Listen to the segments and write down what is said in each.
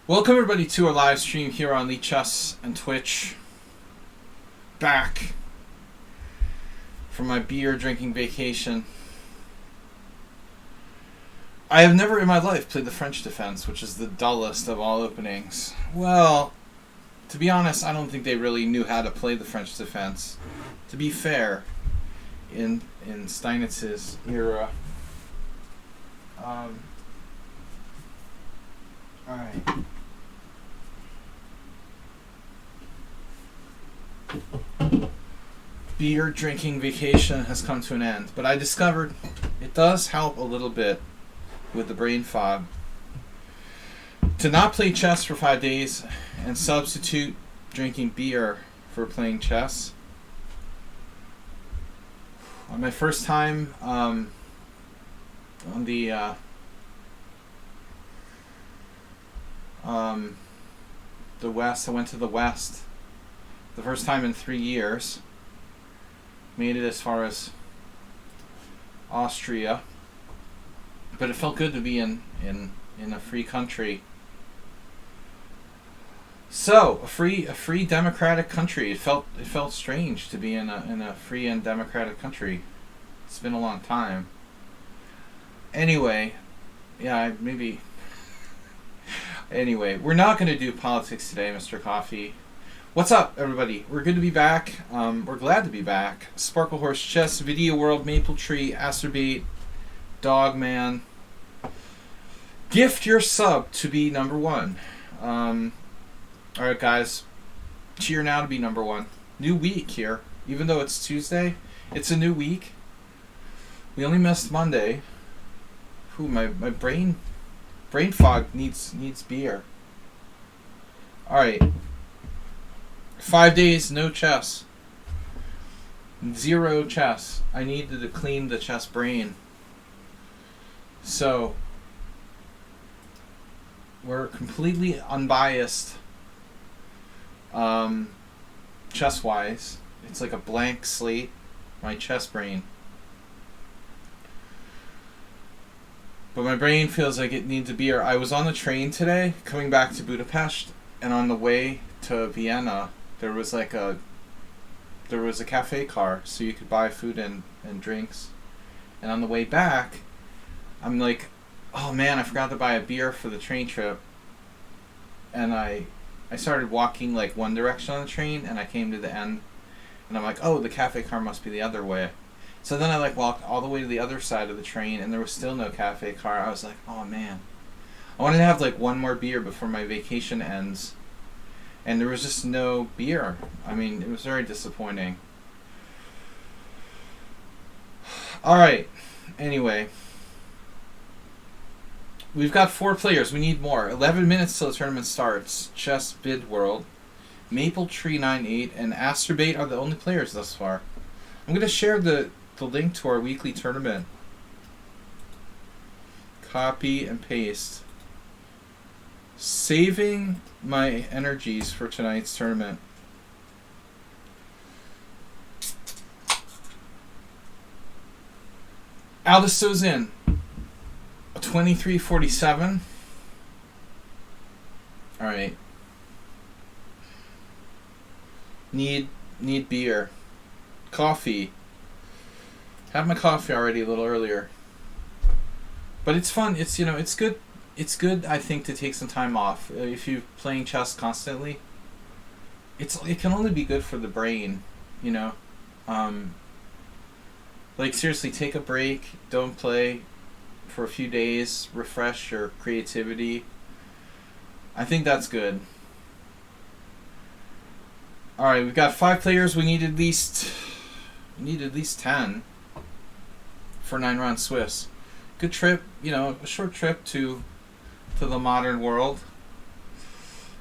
Welcome everybody to our live stream here on lichess and Twitch. Back from my beer drinking vacation. I have never in my life played the French defense, which is the dullest of all openings. Well, to be honest, I don't think they really knew how to play the French defense. To be fair, in Steinitz's era. Alright. Beer drinking vacation has come to an end, but I discovered it does help a little bit with the brain fog to not play chess for 5 days and substitute drinking beer for playing chess. On my first time on the West, I went to the West. The first time in 3 years. Made it as far as Austria. But it felt good to be in a free country. So, a free democratic country. It felt strange to be in a free and democratic country. It's been a long time. Anyway, Anyway, we're not going to do politics today, Mr. Coffee. What's up, everybody? We're good to be back. We're glad to be back. Sparkle Horse Chess, Video World, Maple Tree, Acerbate, Dogman. Gift your sub to be number one. Alright, guys. Cheer now to be number one. New week here. Even though it's Tuesday, it's a new week. We only missed Monday. Ooh, my brain fog needs beer. Alright. 5 days, no chess. 0 chess. I needed to clean the chess brain. So, we're completely unbiased chess-wise. It's like a blank slate, my chess brain. But my brain feels like it needs a beer. I was on the train today, coming back to Budapest, and on the way to Vienna, there was a cafe car, so you could buy food and drinks. And on the way back, I'm like, oh man, I forgot to buy a beer for the train trip. And I started walking like one direction on the train, and I came to the end, and I'm like, oh, the cafe car must be the other way. So then I like walked all the way to the other side of the train, and there was still no cafe car. I was like, oh man, I wanted to have like one more beer before my vacation ends, and there was just no beer. I mean, it was very disappointing. Alright, anyway. We've got 4 players. We need more. 11 minutes till the tournament starts. Chess Bid World, Maple Tree 98, and Acerbate are the only players thus far. I'm going to share the link to our weekly tournament. Copy and paste. Saving my energies for tonight's tournament. Aldisto's in. 23:47. Alright. Need beer. Coffee. Had my coffee already a little earlier. But it's fun. It's, it's good. It's good, I think, to take some time off. If you're playing chess constantly, it can only be good for the brain, Like, seriously, take a break. Don't play for a few days. Refresh your creativity. I think that's good. Alright, we've got 5 players. We need at least 10 for 9-round Swiss. Good trip, a short trip to the modern world.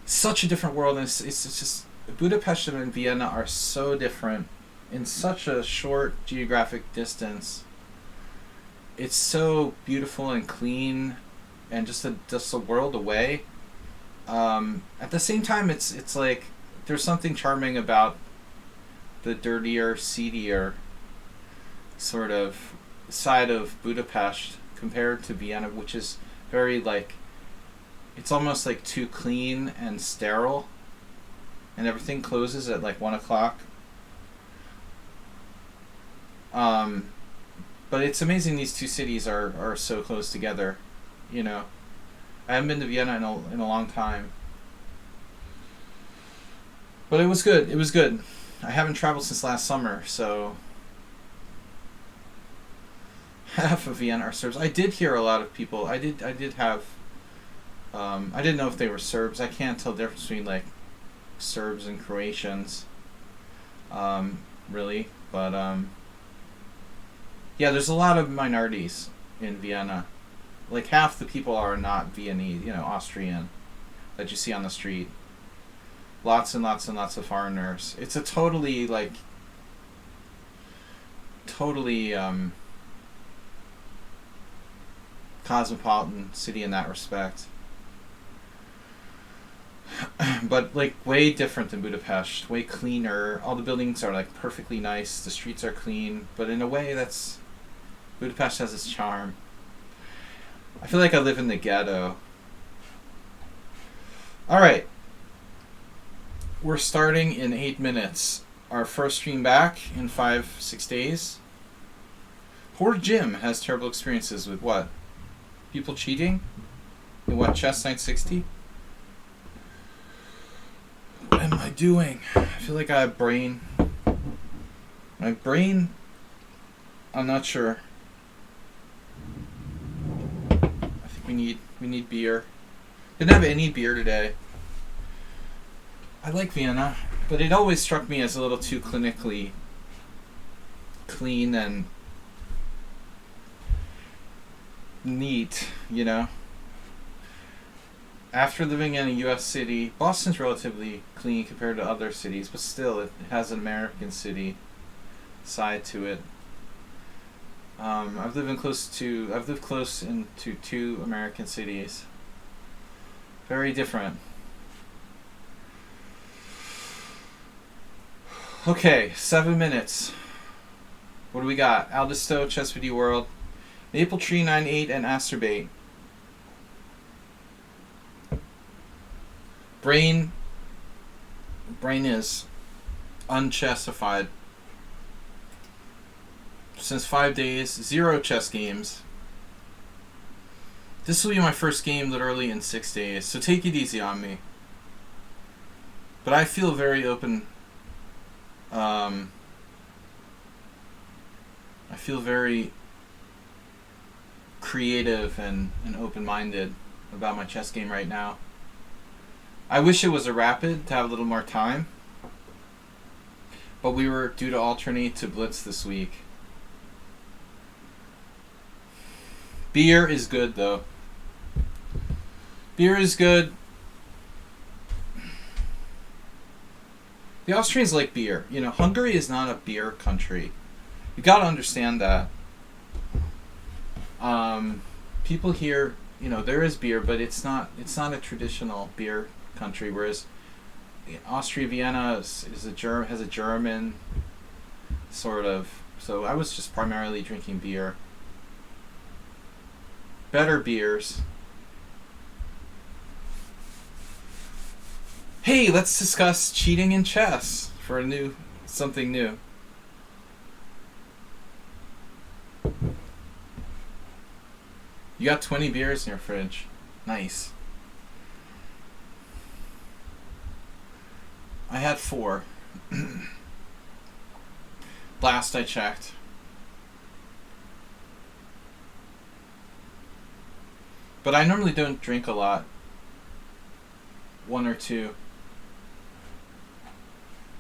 Such a different world, and it's just Budapest and Vienna are so different in such a short geographic distance. It's so beautiful and clean, and just a world away. At the same time, it's like there's something charming about the dirtier, seedier sort of side of Budapest compared to Vienna, which is very like it's almost like too clean and sterile, and everything closes at like 1 o'clock. But it's amazing these two cities are so close together, you know. I haven't been to Vienna in a long time. But it was good. It was good. I haven't traveled since last summer, so half of Vienna are Serbs. I did hear a lot of people. I did have. I didn't know if they were Serbs. I can't tell the difference between like Serbs and Croatians. Really, but yeah, there's a lot of minorities in Vienna. Like half the people are not Viennese, you know, Austrian, that you see on the street. Lots and lots and lots of foreigners. It's a totally cosmopolitan city in that respect. But like way different than Budapest, way cleaner. All the buildings are like perfectly nice. The streets are clean, but in a way that's Budapest has its charm. I feel like I live in the ghetto. All right. We're starting in 8 minutes. Our first stream back in 5-6 days. Poor Jim has terrible experiences with what? People cheating? In what, chess 960? What am I doing? I feel like I have brain. My brain, I'm not sure. I think we need beer. Didn't have any beer today. I like Vienna, but it always struck me as a little too clinically clean and neat, you know? After living in a U.S. city, Boston's relatively clean compared to other cities, but still, it has an American city side to it. I've lived close into 2 American cities. Very different. Okay, 7 minutes. What do we got? Aldisto, Chess Video World, Maple Tree 9-8, and Asterbait. Brain is unchessified. Since 5 days, 0 chess games. This will be my first game literally in 6 days, so take it easy on me. But I feel very open. I feel very creative and open-minded about my chess game right now. I wish it was a rapid to have a little more time, but we were due to alternate to Blitz this week. Beer is good, though. Beer is good. The Austrians like beer. You know, Hungary is not a beer country. You gotta understand that. People here, you know, there is beer, but it's not a traditional beer country. Whereas Austria, Vienna has a German sort of. So I was just primarily drinking beer. Better beers. Hey, let's discuss cheating in chess for something new. You got 20 beers in your fridge. Nice. I had 4. Last I checked. But I normally don't drink a lot. 1 or 2.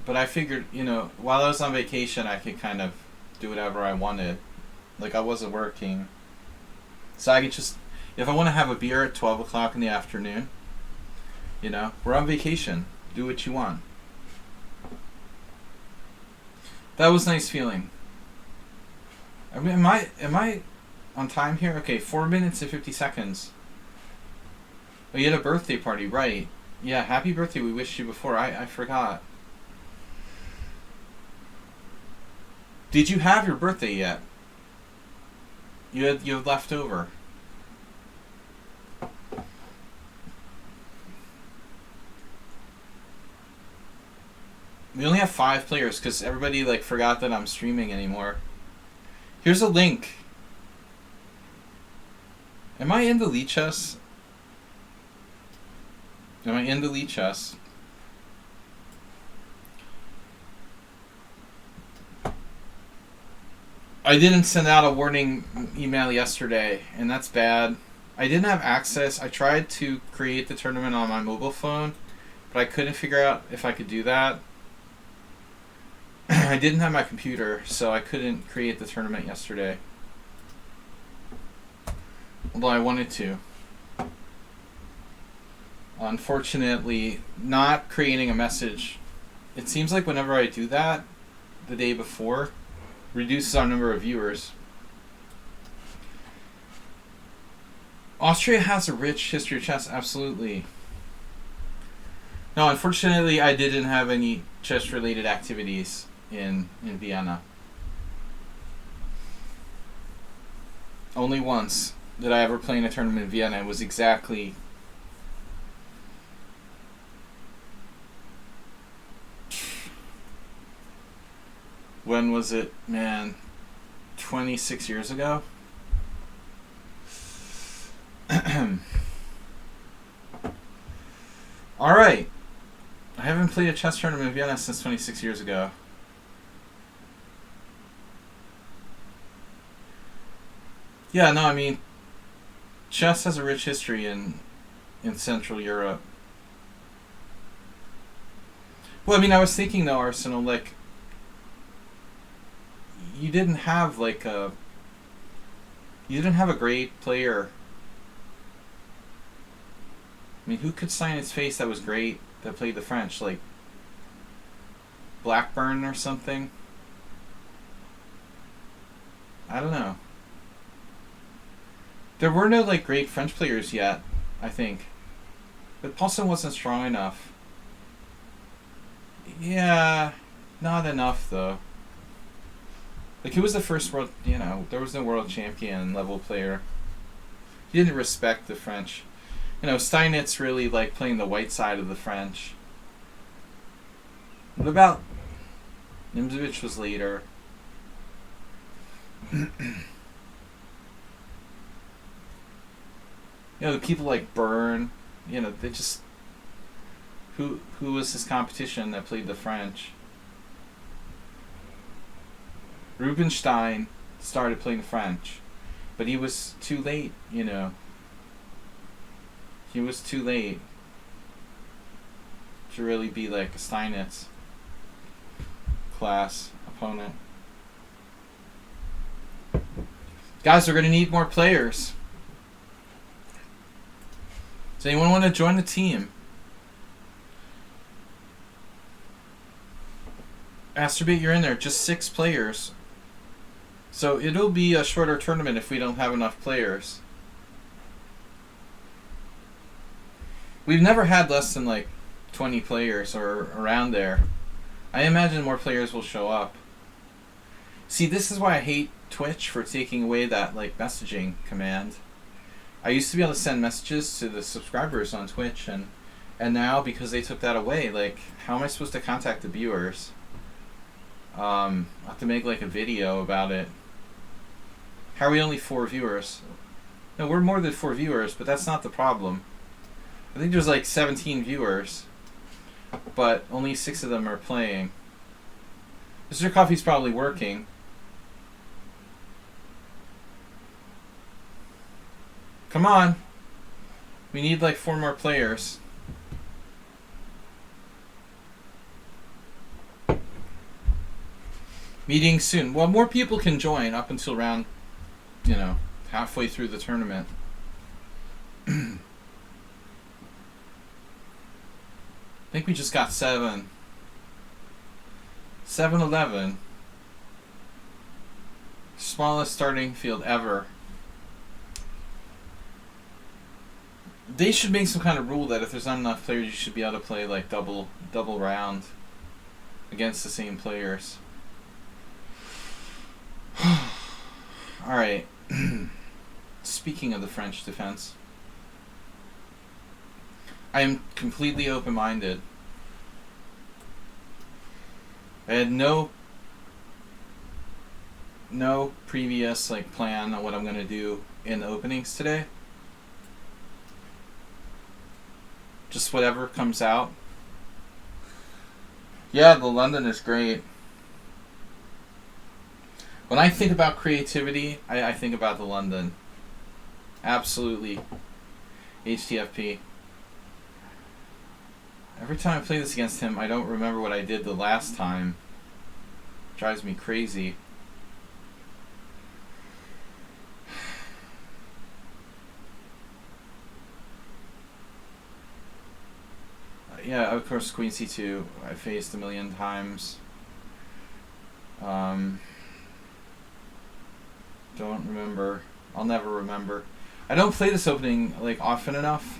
But I figured, you know, while I was on vacation, I could kind of do whatever I wanted. Like, I wasn't working. So I could just, if I want to have a beer at 12 o'clock in the afternoon, you know, we're on vacation. Do what you want. That was a nice feeling. I mean, am I on time here? Okay, 4 minutes and 50 seconds. Oh, you had a birthday party, right? Yeah, happy birthday. We wished you before. I forgot. Did you have your birthday yet? You had leftover. We only have 5 players because everybody like forgot that I'm streaming anymore. Here's a link. Am I in the lichess? Am I in the lichess? I didn't send out a warning email yesterday, and that's bad. I didn't have access. I tried to create the tournament on my mobile phone, but I couldn't figure out if I could do that. I didn't have my computer, so I couldn't create the tournament yesterday. Although I wanted to. Unfortunately, not creating a message. It seems like whenever I do that, the day before, reduces our number of viewers. Austria has a rich history of chess, absolutely. No, unfortunately, I didn't have any chess-related activities in Vienna. Only once did I ever play in a tournament in Vienna. It was exactly... When was it? Man, 26 years ago? Alright. I haven't played a chess tournament in Vienna since 26 years ago. Yeah, no, I mean, chess has a rich history in Central Europe. Well, I mean, I was thinking though, Arsenal, like, you didn't have like a... You didn't have a great player. I mean, who could sign his face that was great, that played the French? Like, Blackburn or something? I don't know. There were no, like, great French players yet, I think. But Paulson wasn't strong enough. Yeah, not enough, though. Like, he was the first world, you know, there was no world champion level player. He didn't respect the French. You know, Steinitz really liked playing the white side of the French. What about... Nimzovich was later. You know, the people like Byrne, you know, they just... Who was his competition that played the French? Rubinstein started playing French, but he was too late, you know. He was too late to really be like a Steinitz class opponent. Guys, we're going to need more players. Does anyone want to join the team? Astrobate, you're in there. Just 6 players. So it'll be a shorter tournament if we don't have enough players. We've never had less than like 20 players or around there. I imagine more players will show up. See, this is why I hate Twitch for taking away that like messaging command. I used to be able to send messages to the subscribers on Twitch, and now because they took that away, like, how am I supposed to contact the viewers? I have to make like a video about it. How are we only 4 viewers? No, we're more than 4 viewers, but that's not the problem. I think there's like 17 viewers, but only 6 of them are playing. Mr. Coffee's probably working. Come on. We need like 4 more players. Meeting soon. Well, more people can join up until around, you know, halfway through the tournament. I think we just got 7. 7-11. Smallest starting field ever. They should make some kind of rule that if there's not enough players, you should be able to play like double round against the same players. Alright. Speaking of the French defense, I am completely open-minded. I had no previous like plan on what I'm gonna do in the openings today. Just whatever comes out. Yeah, the London is great. When I think about creativity, I think about the London. Absolutely. HTFP. Every time I play this against him, I don't remember what I did the last time. Drives me crazy. Yeah, of course, Queen C2 I faced a million times. Don't remember. I'll never remember. I don't play this opening like often enough.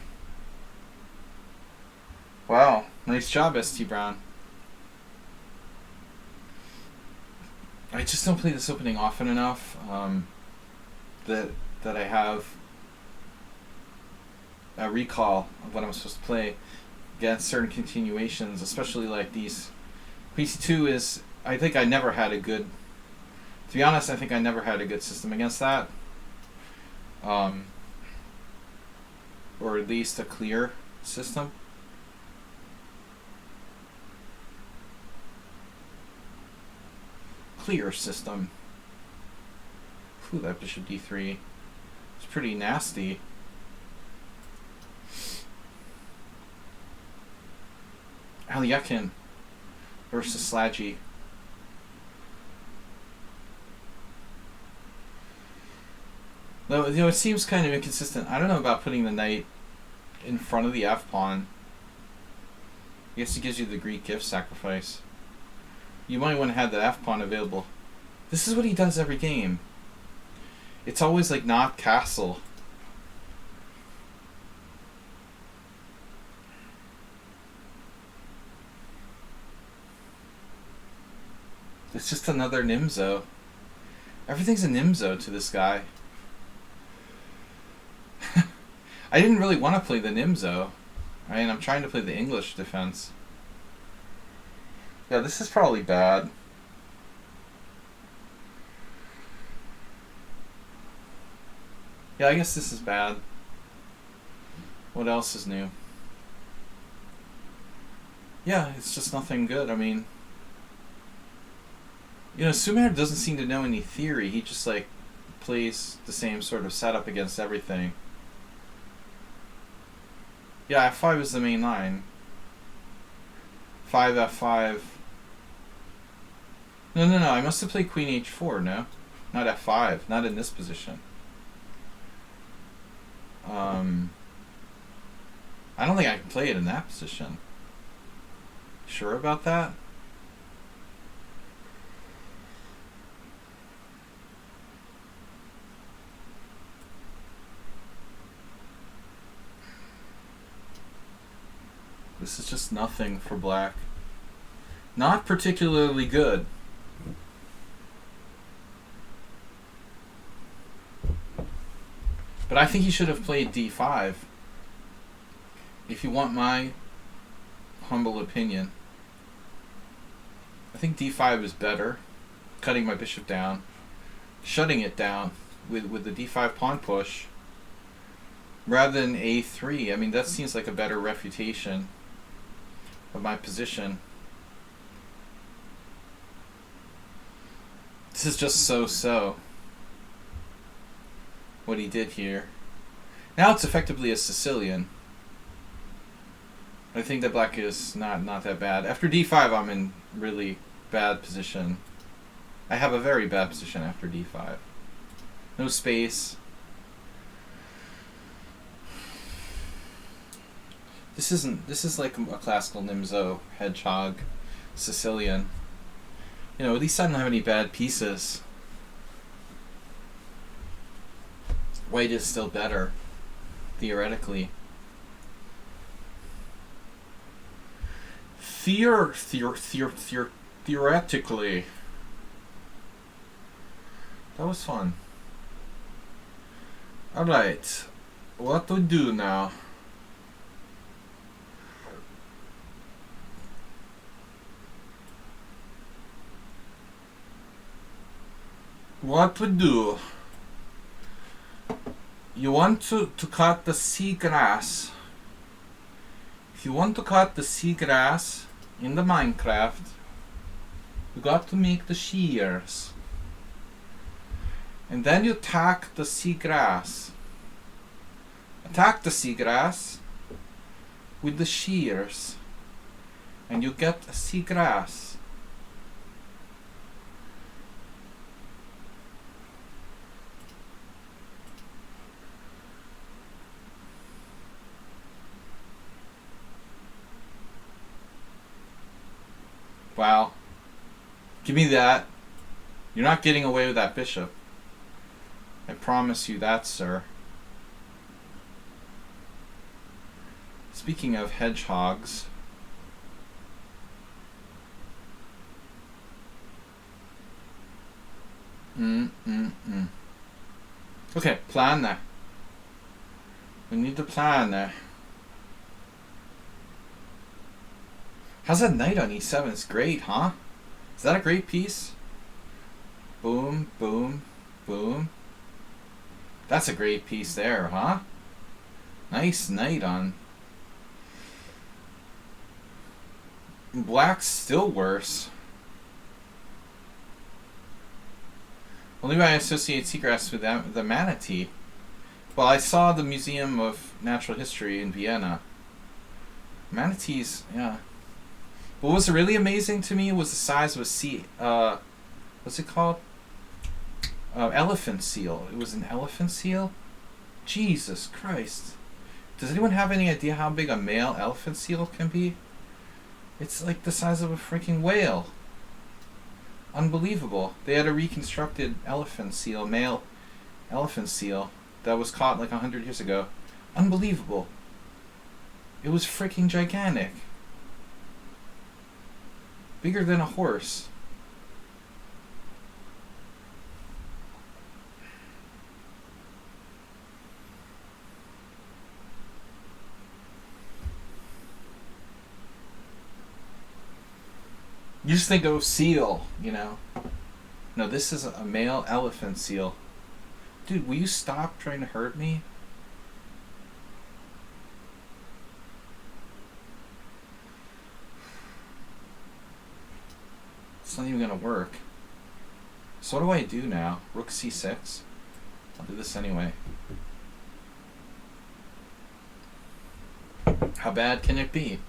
Wow, nice job, ST Brown. I just don't play this opening often enough that I have a recall of what I'm supposed to play against certain continuations, especially like these. Queen C2 is, I think I never had a good, to be honest, I think I never had a good system against that. Or at least a clear system. Clear system. Ooh, that bishop d3. It's pretty nasty. Alyakin versus Sladgie. Though, it seems kind of inconsistent. I don't know about putting the knight in front of the f-pawn. I guess it gives you the Greek gift sacrifice. You might want to have the f-pawn available. This is what he does every game. It's always like not castle. It's just another Nimzo. Everything's a Nimzo to this guy. I didn't really want to play the Nimzo. I mean, I'm trying to play the English defense. Yeah, this is probably bad. Yeah, I guess this is bad. What else is new? Yeah, it's just nothing good. I mean, you know, Sumer doesn't seem to know any theory. He just, like, plays the same sort of setup against everything. Yeah, f5 is the main line. 5 f5. No, I must have played queen h4, no? Not f5, not in this position. I don't think I can play it in that position. Sure about that? This is just nothing for black. Not particularly good. But I think he should have played d5. If you want my humble opinion. I think d5 is better. Cutting my bishop down. Shutting it down with the d5 pawn push. Rather than a3. I mean, that seems like a better refutation of my position. This is just so what he did here. Now it's effectively a Sicilian. I think that black is not that bad. After d5 I'm in really bad position. I have a very bad position after d5. No space. This is like a classical Nimzo hedgehog Sicilian. You know, at least I don't have any bad pieces. White is still better, theoretically. Theoretically. That was fun. Alright, what do we do now? what to do. You want to cut the seagrass. If you want to cut the seagrass in the Minecraft, you got to make the shears. And then you attack the seagrass. Attack the seagrass with the shears. And you get seagrass. Wow. Give me that. You're not getting away with that bishop. I promise you that, sir. Speaking of hedgehogs. Okay, plan there. We need to plan there. How's that knight on e7? It's great, huh? Is that a great piece? Boom, boom, boom. That's a great piece there, huh? Nice knight on. Black's still worse. Only way I associate seagrass with that, the manatee. Well, I saw the Museum of Natural History in Vienna. Manatees, yeah. What was really amazing to me was the size of a sea. What's it called? Elephant seal. It was an elephant seal? Jesus Christ. Does anyone have any idea how big a male elephant seal can be? It's like the size of a freaking whale. Unbelievable. They had a reconstructed elephant seal, male elephant seal, that was caught like 100 years ago. Unbelievable. It was freaking gigantic. Bigger than a horse. You just think of seal, you know. No, this is a male elephant seal. Dude, will you stop trying to hurt me? It's not even gonna work. So what do I do now? Rook c6? I'll do this anyway. How bad can it be?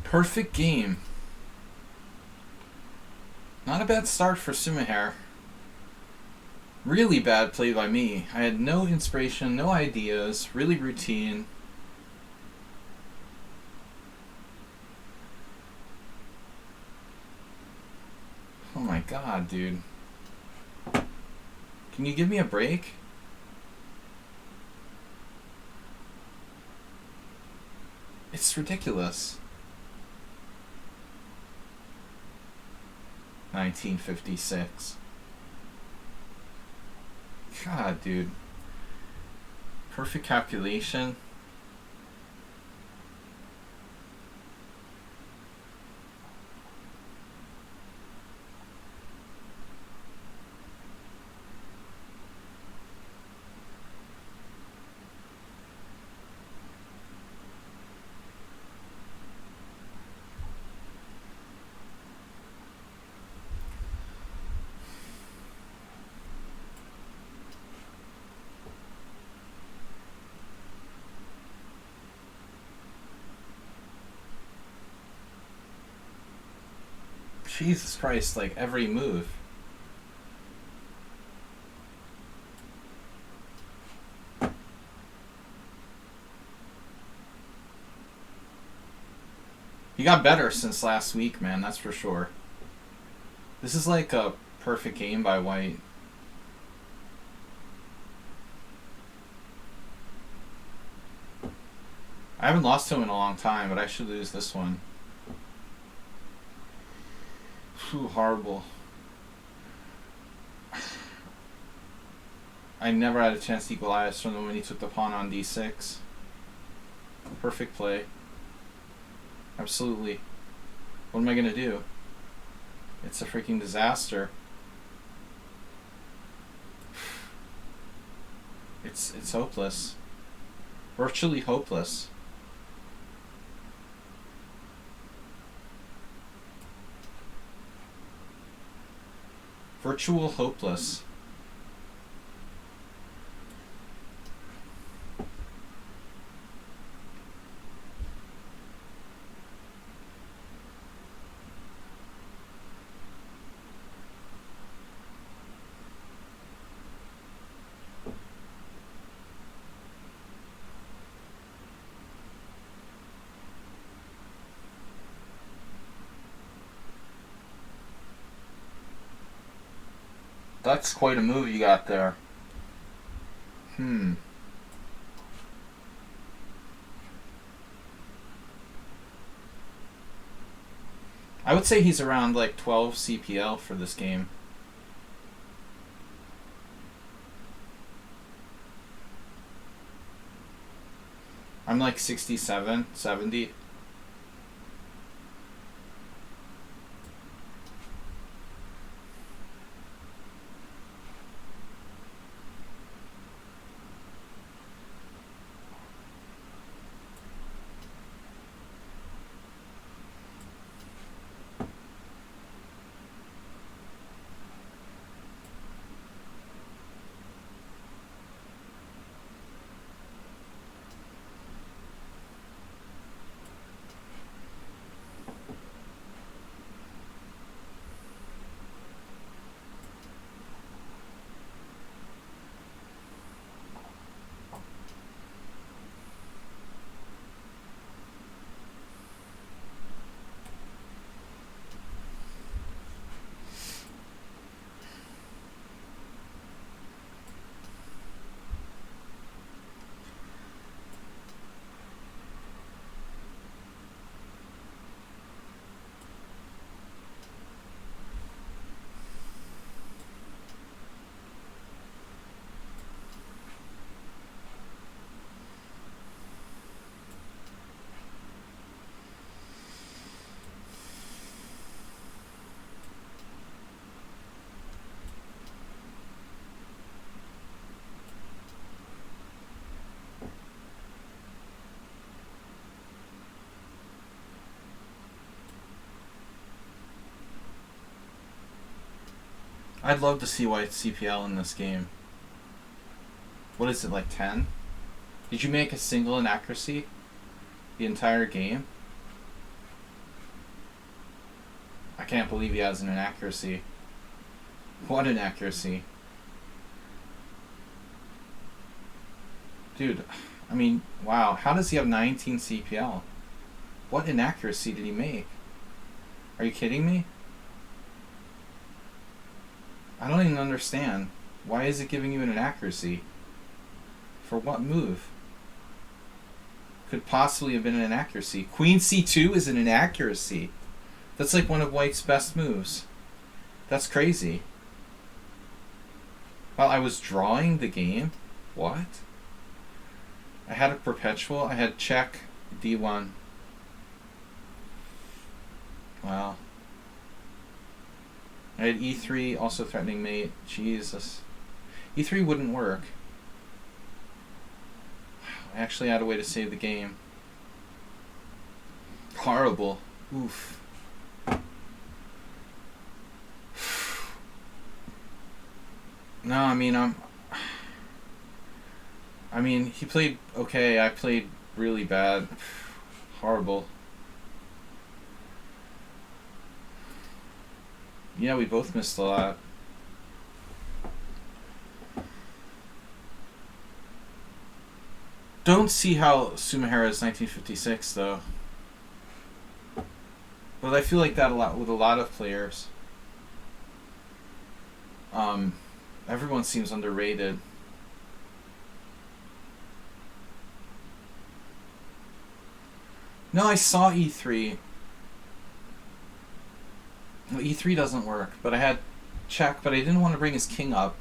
Perfect game. Not a bad start for Sumaher. Really bad play by me. I had no inspiration, no ideas, really routine. Oh my god, dude. Can you give me a break? It's ridiculous. 1956. God, dude. Perfect calculation. Jesus Christ, like every move. He got better since last week, man, that's for sure. This is like a perfect game by white. I haven't lost to him in a long time, but I should lose this one. Phew, horrible. I never had a chance to equalize from the when he took the pawn on d6. Perfect play. Absolutely. What am I going to do? It's a freaking disaster. It's hopeless. Virtually hopeless. Virtual hopeless. That's quite a move you got there. I would say he's around like 12 CPL for this game. I'm like 67, 70. I'd love to see white CPL in this game. What is it, like 10? Did you make a single inaccuracy the entire game? I can't believe he has an inaccuracy. What inaccuracy? Dude, I mean, wow. How does he have 19 CPL? What inaccuracy did he make? Are you kidding me? I don't even understand. Why is it giving you an inaccuracy? For what move? Could possibly have been an inaccuracy. Queen c2 is an inaccuracy. That's like one of white's best moves. That's crazy. While I was drawing the game? What? I had a perpetual. I had check d1. Wow. I had e3, also threatening mate. Jesus. e3 wouldn't work. I actually had a way to save the game. Horrible. Oof. No, I mean, he played okay. I played really bad. Horrible. Yeah, we both missed a lot. Don't see how Sumahara is 1956 though. But I feel like that a lot with a lot of players. Everyone seems underrated. No, I saw E3. Well, E3 doesn't work, but I had check, but I didn't want to bring his king up.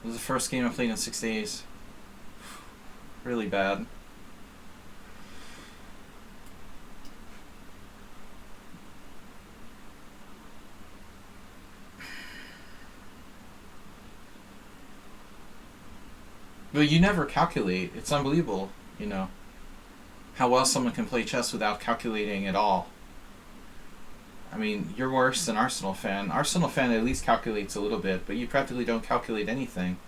It was the first game I played in 6 days. Really bad. But you never calculate. It's unbelievable, you know, how well someone can play chess without calculating at all. I mean, you're worse than Arsenal fan. Arsenal fan at least calculates a little bit, but you practically don't calculate anything.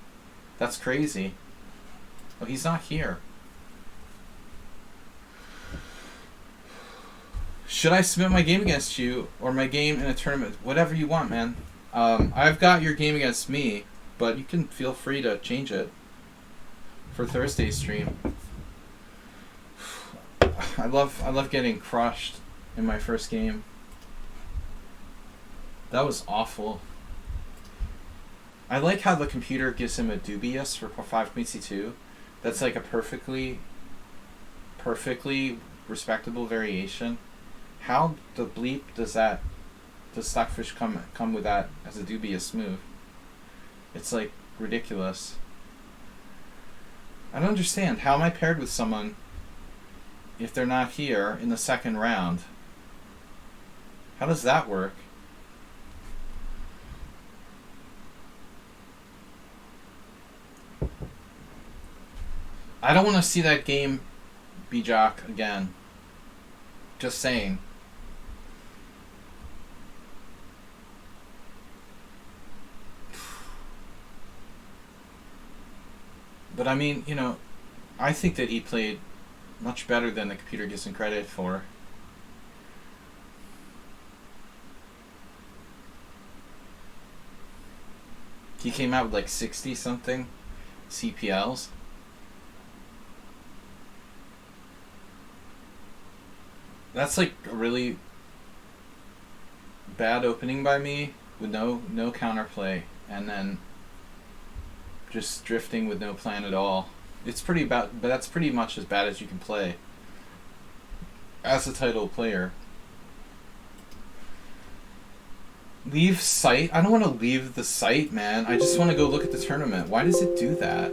That's crazy. Oh, he's not here. Should I submit my game against you or my game in a tournament? Whatever you want, man. I've got your game against me, but you can feel free to change it for Thursday's stream. I love getting crushed in my first game. That was awful. I like how the computer gives him a dubious for 5 queen c2. That's like a perfectly respectable variation. How the bleep does Stockfish come with that as a dubious move? It's like ridiculous. I don't understand. How am I paired with someone if they're not here in the second round? How does that work? I don't want to see that game, B-Jock, again. Just saying. But I mean, you know, I think that he played much better than the computer gives him credit for. He came out with like 60 something CPLs. That's like a really bad opening by me with no counterplay, and then just drifting with no plan at all. It's pretty bad, but that's pretty much as bad as you can play as a title player. Leave site? I don't want to leave the site, man. I just want to go look at the tournament. Why does it do that?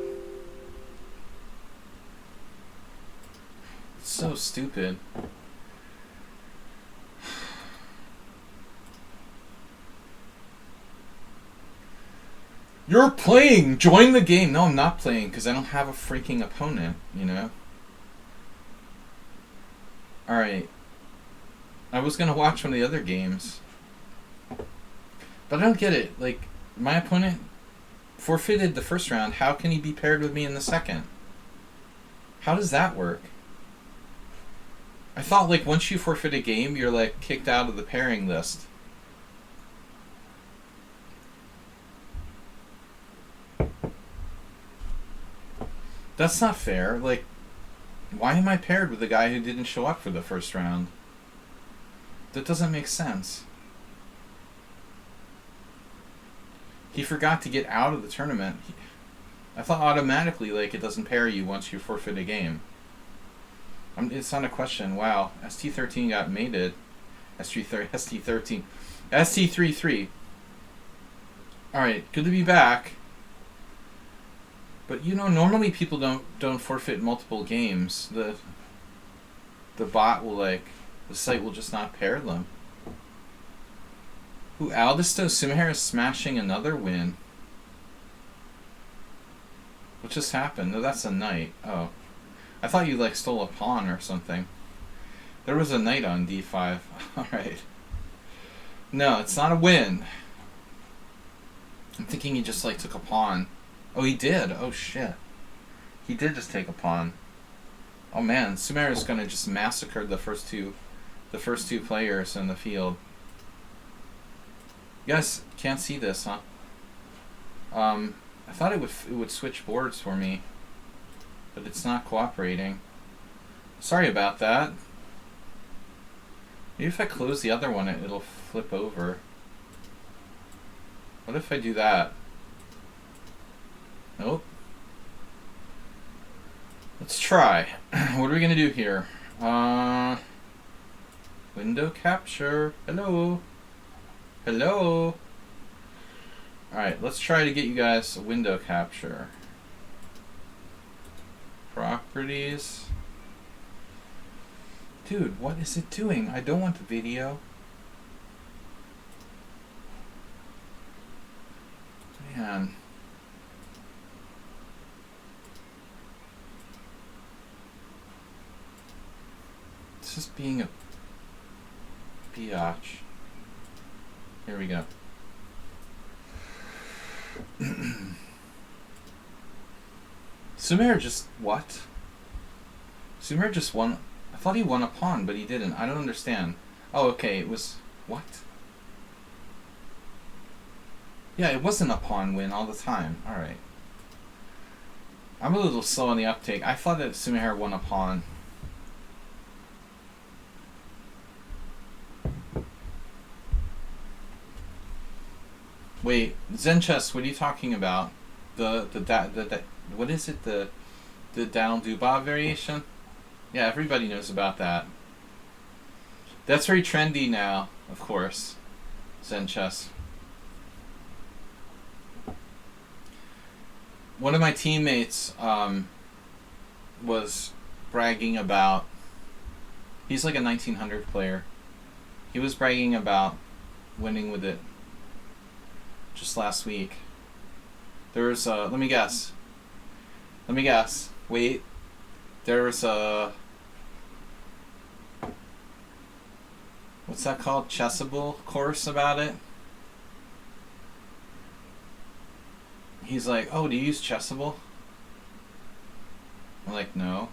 It's so stupid. You're playing! Join the game! No, I'm not playing because I don't have a freaking opponent, you know? Alright. I was going to watch one of the other games. But I don't get it. Like, my opponent forfeited the first round. How can he be paired with me in the second? How does that work? I thought, like, once you forfeit a game, you're, like, kicked out of the pairing list. That's not fair. Like, why am I paired with a guy who didn't show up for the first round? That doesn't make sense. He forgot to get out of the tournament. I thought automatically, like, it doesn't pair you once you forfeit a game. It's not a question. Wow. ST13 got mated. ST13. ST33. Alright, good to be back. But you know, normally people don't forfeit multiple games. The bot will, like, the site will just not pair them. Ooh, Aldisto Sumaher is smashing another win. What just happened? No, that's a knight. Oh. I thought you, like, stole a pawn or something. There was a knight on d5. Alright. No, it's not a win. I'm thinking he just, like, took a pawn. Oh, he did. Oh, shit. He did just take a pawn. Oh, man. Sumair is going to just massacre the first two players in the field. You guys can't see this, huh? I thought it would switch boards for me, but it's not cooperating. Sorry about that. Maybe if I close the other one, it'll flip over. What if I do that? Nope. Let's try. What are we gonna do here? Window capture. Hello. Hello. Alright, let's try to get you guys a window capture. Properties. Dude, what is it doing? I don't want the video. Man. It's just being a biatch. Here we go. Sumer just what? Sumer just won. I thought he won a pawn, but he didn't. I don't understand. Oh, okay. It was what? Yeah, it wasn't a pawn win all the time. All right. I'm a little slow on the uptake. I thought that Sumer won a pawn. Wait, Zen chess. What are you talking about? The what is it? The down Duba variation? Yeah, everybody knows about that. That's very trendy now, of course. Zen chess. One of my teammates was bragging about. He's like a 1900 player. He was bragging about winning with it just last week. There's let me guess. Wait. There's a what's that called? Chessable course about it. He's like, "Oh, do you use Chessable?" I'm like, "No."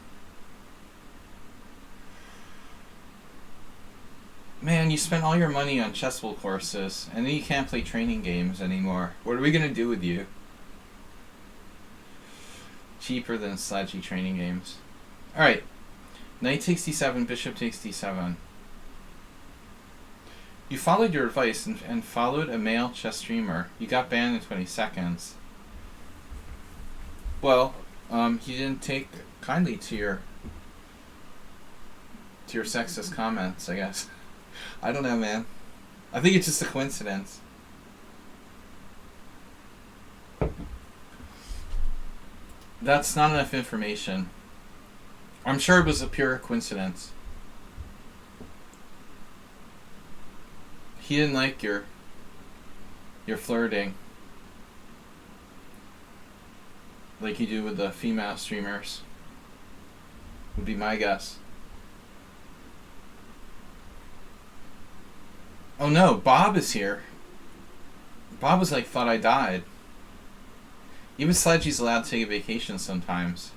Man, you spent all your money on Chessable courses, and then you can't play training games anymore. What are we gonna do with you? Cheaper than Sladgie training games. Alright. Knight takes d7, bishop takes d7. You followed your advice and followed a male chess streamer. You got banned in 20 seconds. Well, he didn't take kindly to your sexist comments, I guess. I don't know, man. I think it's just a coincidence. That's not enough information. I'm sure it was a pure coincidence. He didn't like your flirting. Like you do with the female streamers. Would be my guess. Oh no, Bob is here. Bob was like, thought I died. Even Sladgie's allowed to take a vacation sometimes.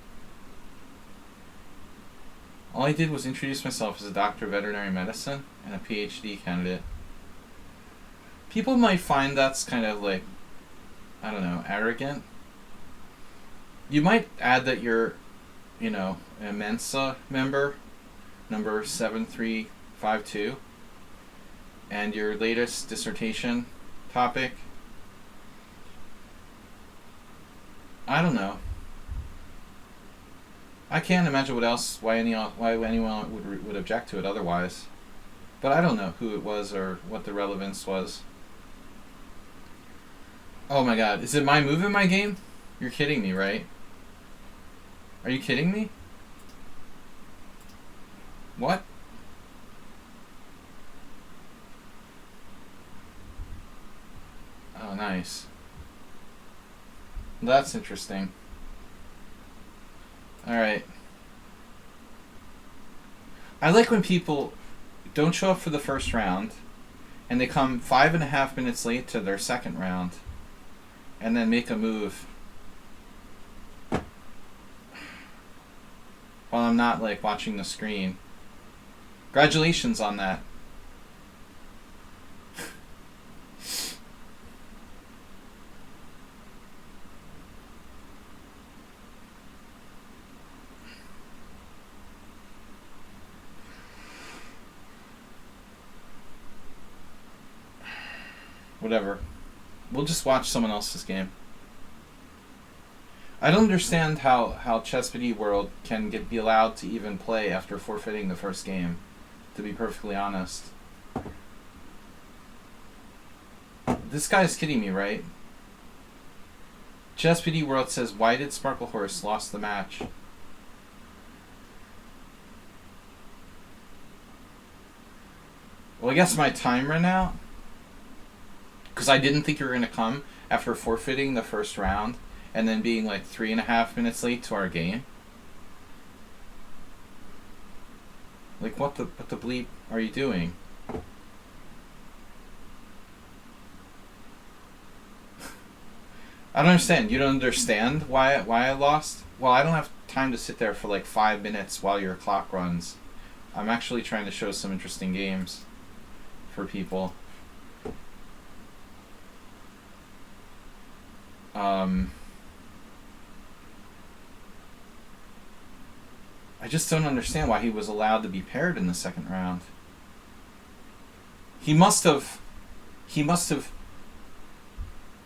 All I did was introduce myself as a doctor of veterinary medicine and a PhD candidate. People might find that's kind of like, I don't know, arrogant. You might add that you're, you know, a Mensa member, number 7352. And your latest dissertation topic? I don't know. I can't imagine why anyone would object to it otherwise. But I don't know who it was or what the relevance was. Oh my god, is it my move in my game? You're kidding me, right? Are you kidding me? What? Oh, nice. That's interesting. Alright. I like when people don't show up for the first round and they come 5.5 minutes late to their second round and then make a move while I'm not like watching the screen. Congratulations on that. Whatever. We'll just watch someone else's game. I don't understand how Chess.PD World can be allowed to even play after forfeiting the first game, to be perfectly honest. This guy's kidding me, right? Chess.PD World says, why did Sparkle Horse lost the match? Well, I guess my time ran out. Because I didn't think you were going to come after forfeiting the first round and then being like 3.5 minutes late to our game. Like, what the bleep are you doing? I don't understand. You don't understand why I lost? Well, I don't have time to sit there for like 5 minutes while your clock runs. I'm actually trying to show some interesting games for people. I just don't understand why he was allowed to be paired in the second round. He must have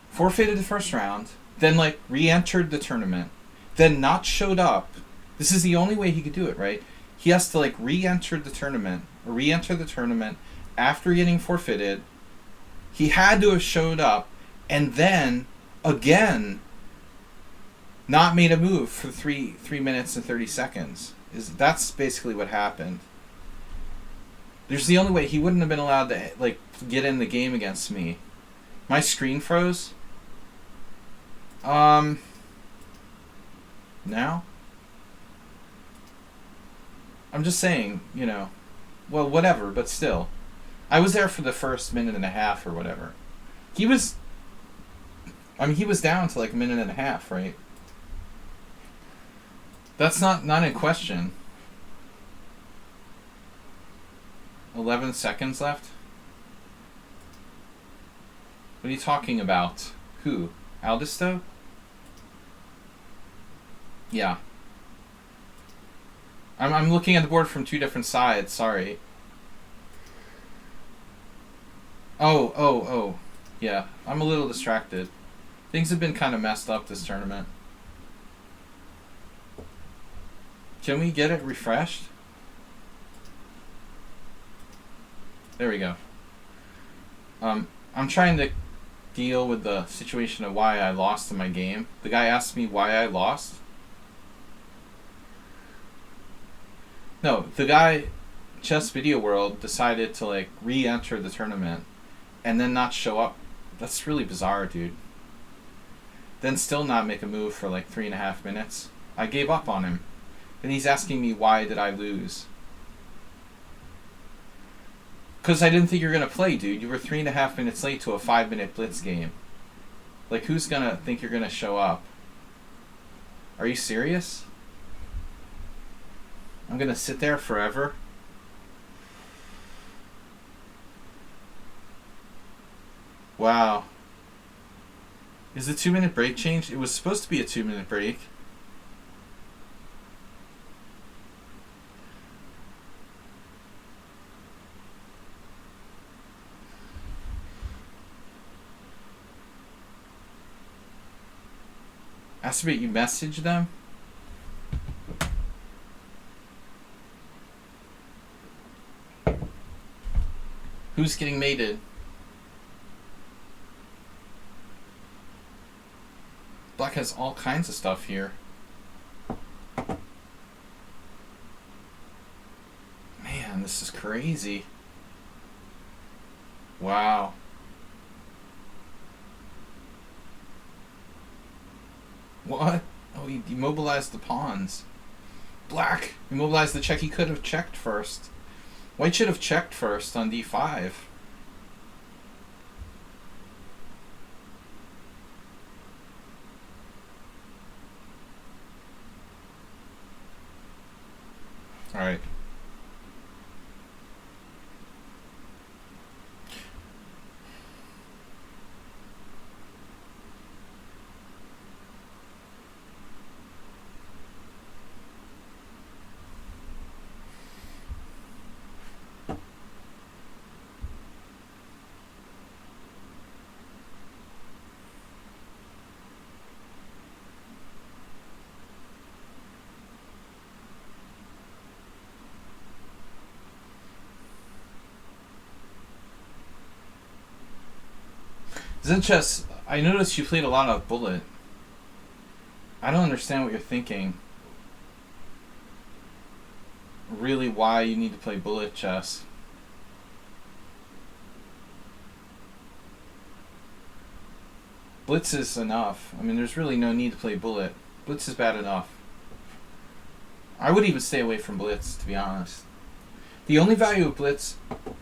forfeited the first round, then like re-entered the tournament, then not showed up. This is the only way he could do it, right? He has to like re-enter the tournament after getting forfeited. He had to have showed up and then again not made a move for 3 minutes and 30 seconds. That's basically what happened. There's the only way he wouldn't have been allowed to like get in the game against me. My screen froze. Now? I'm just saying, you know, well, whatever, but still. I was there for the first minute and a half or whatever. He was down to like a minute and a half, right? That's not in question. 11 seconds left? What are you talking about? Who? Aldisto? Yeah. I'm looking at the board from two different sides, sorry. Oh. Yeah, I'm a little distracted. Things have been kind of messed up this tournament. Can we get it refreshed? There we go. I'm trying to deal with the situation of why I lost in my game. The guy asked me why I lost. No, the guy, Chess Video World, decided to like re-enter the tournament and then not show up. That's really bizarre, dude. Then still not make a move for like 3.5 minutes. I gave up on him. And he's asking me why did I lose. Because I didn't think you were going to play, dude. You were 3.5 minutes late to a 5-minute blitz game. Like, who's going to think you're going to show up? Are you serious? I'm going to sit there forever? Wow. Is the 2-minute break changed? It was supposed to be a 2-minute break. Aspirate, you message them? Who's getting mated? Black has all kinds of stuff here. Man, this is crazy. Wow. What? Oh, he demobilized the pawns. Black immobilized the check. He could have checked first. White should have checked first on d5. Alright. Zenchess, I noticed you played a lot of Bullet. I don't understand what you're thinking. Really, why you need to play Bullet chess. Blitz is enough. I mean, there's really no need to play Bullet. Blitz is bad enough. I would even stay away from Blitz, to be honest. The only value of Blitz,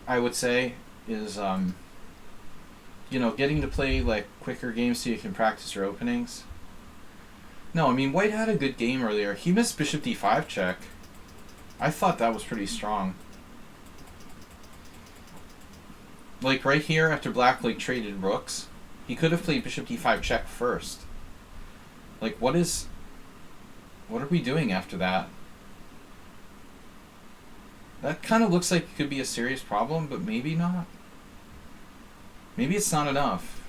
I would say, is, you know, getting to play, like, quicker games so you can practice your openings. No, I mean, White had a good game earlier. He missed bishop d5 check. I thought that was pretty strong. Like, right here, after Black, like, traded rooks, he could have played bishop d5 check first. Like, what are we doing after that? That kind of looks like it could be a serious problem, but maybe not. Maybe it's not enough.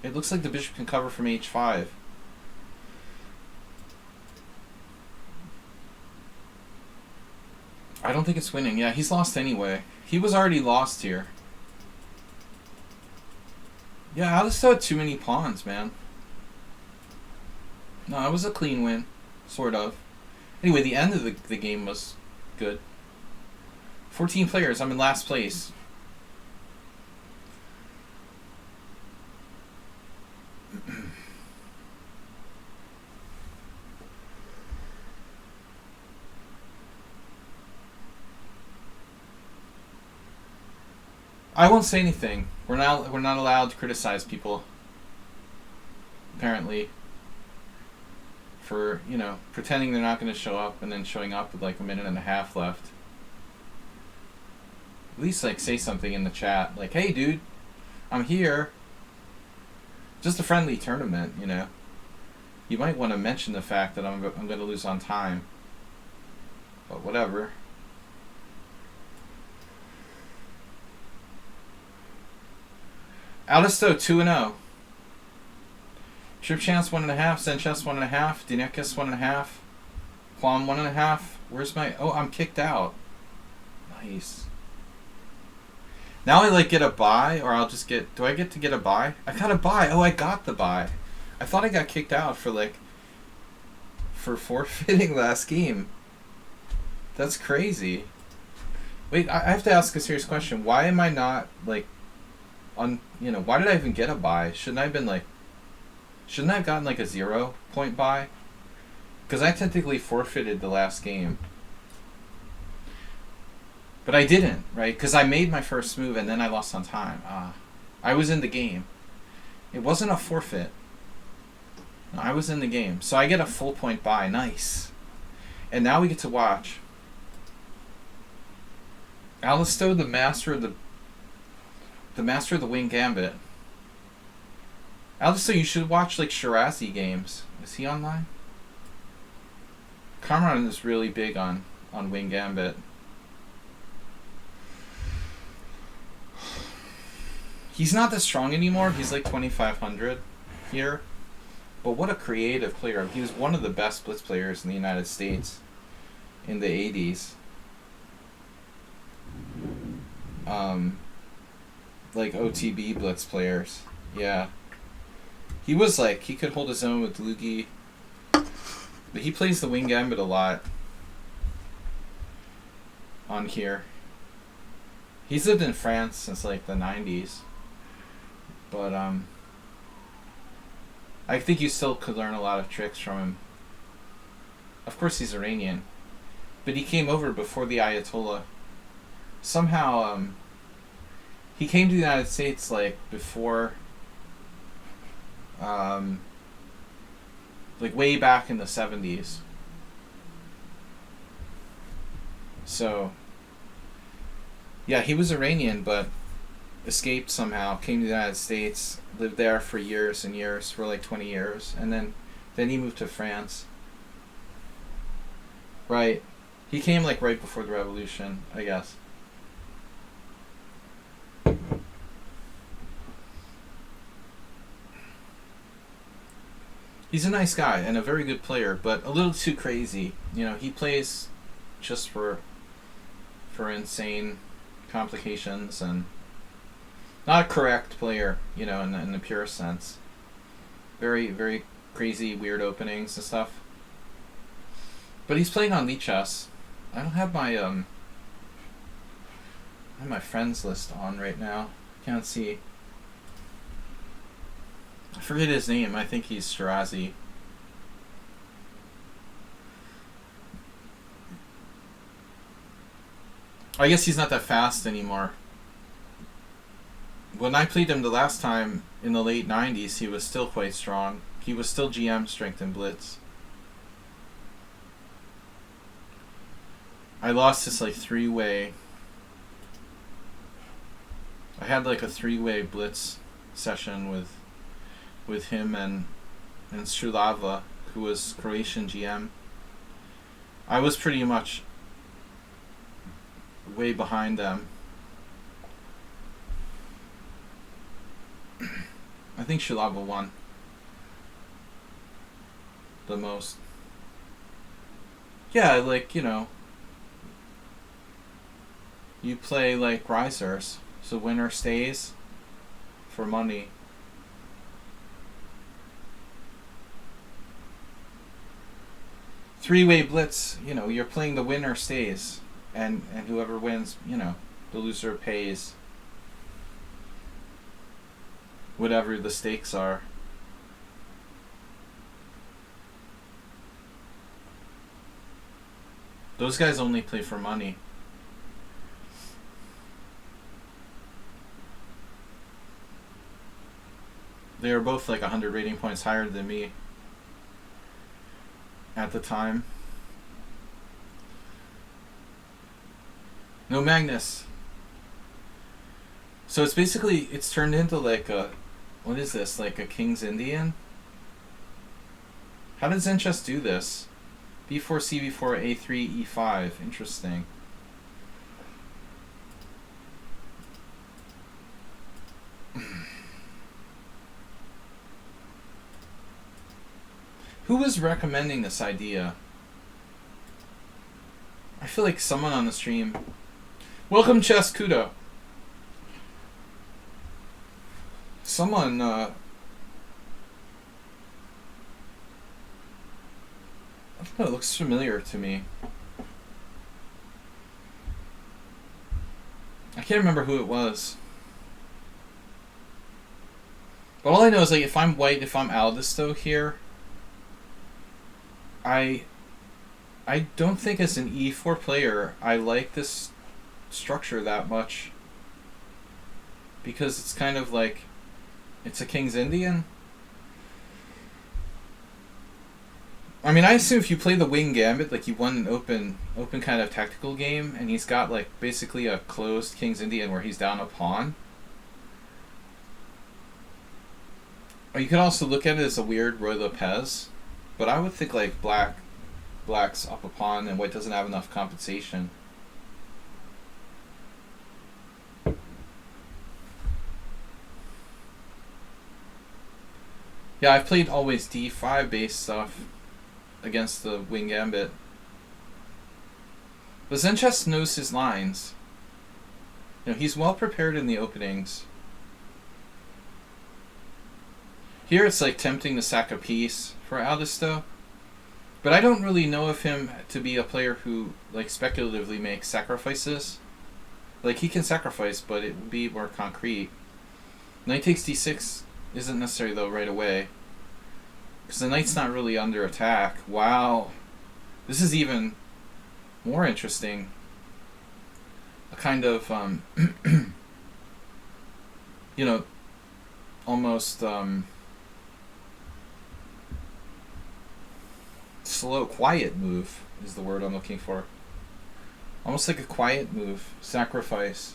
It looks like the bishop can cover from h5. I don't think it's winning. Yeah, he's lost anyway. He was already lost here. Yeah, I just had too many pawns, man. No, it was a clean win. Sort of. Anyway, the end of the game was good. 14 players. I'm in last place. I won't say anything. We're not allowed to criticize people. Apparently. For, you know, pretending they're not going to show up and then showing up with like a minute and a half left. At least like say something in the chat. Like, hey dude, I'm here. Just a friendly tournament, you know. You might want to mention the fact that I'm going to lose on time. But whatever. Alisto 2-0. Trip Chance 1.5, Zenchess 1.5, Dinekis 1.5, Quam 1.5. Where's my... Oh, I'm kicked out. Nice. Now I like get a buy, or I'll just get... Do I get to get a buy? I got a buy. Oh, I got the buy. I thought I got kicked out for like... For forfeiting last game. That's crazy. Wait, I have to ask a serious question. Why am I not like... On, you know, why did I even get a buy? Shouldn't I have been like... Shouldn't I have gotten like a 0-point buy? Because I technically forfeited the last game. But I didn't, right? Because I made my first move and then I lost on time. I was in the game. It wasn't a forfeit. No, I was in the game. So I get a full point buy. Nice. And now we get to watch Alisto, the master of the wing gambit. Alisto, you should watch like Shirazi games. Is he online? Kamran is really big on wing gambit. He's not that strong anymore. He's like 2,500 here. But what a creative player. He was one of the best blitz players in the United States in the 80s. Like OTB blitz players. Yeah. He was like, he could hold his own with Lugi. But he plays the wing gambit a lot on here. He's lived in France since like the 90s. But I think you still could learn a lot of tricks from him. Of course he's Iranian. But he came over before the Ayatollah. Somehow he came to the United States like before like way back in the 70s. So yeah, he was Iranian but escaped somehow, came to the United States, lived there for years and years, for like 20 years, and then he moved to France. Right. He came like right before the revolution, I guess. He's a nice guy and a very good player, but a little too crazy. You know, he plays just for insane complications, and Not a correct player, you know, in the purest sense. Very, very crazy, weird openings and stuff. But he's playing on lichess. I don't have my I have my friends list on right now. Can't see. I forget his name. I think he's Shirazi. I guess he's not that fast anymore. When I played him the last time in the late 90s, he was still quite strong. He was still GM strength in Blitz. I lost this like 3-way. I had like a 3-way Blitz session with him and Strulava, who was Croatian GM. I was pretty much way behind them. I think Strulava won the most. Yeah, like, you know, you play like risers, so winner stays for money. Three-way Blitz, you know, you're playing the winner stays, and whoever wins, you know, the loser pays whatever the stakes are. Those guys only play for money. They are both like 100 rating points higher than me at the time. No Magnus. So it's basically, it's turned into like a, what is this, like a King's Indian? How does Zen chess do this? B4, C4, A3, E5. Interesting. Who was recommending this idea? I feel like someone on the stream. Welcome, Chess Kudo. Someone, I don't know, it looks familiar to me. I can't remember who it was. But all I know is, like, if I'm white, if I'm Aldisto here, I don't think as an E4 player I like this structure that much, because it's kind of like, it's a King's Indian. I mean, I assume if you play the wing gambit, like, you won an open kind of tactical game, and he's got like basically a closed King's Indian where he's down a pawn. Or you could also look at it as a weird Roy Lopez, but I would think like black's up a pawn and white doesn't have enough compensation. Yeah, I've played always D5 based stuff against the wing gambit. But Zen chess knows his lines. You know, he's well prepared in the openings. Here it's like tempting to sack a piece for Aldisto, but I don't really know of him to be a player who like speculatively makes sacrifices. Like, he can sacrifice, but it would be more concrete. Knight takes d6 isn't necessary though right away, because the knight's not really under attack. Wow, this is even more interesting. A kind of you know, almost slow, quiet move is the word I'm looking for. Almost like a quiet move, sacrifice.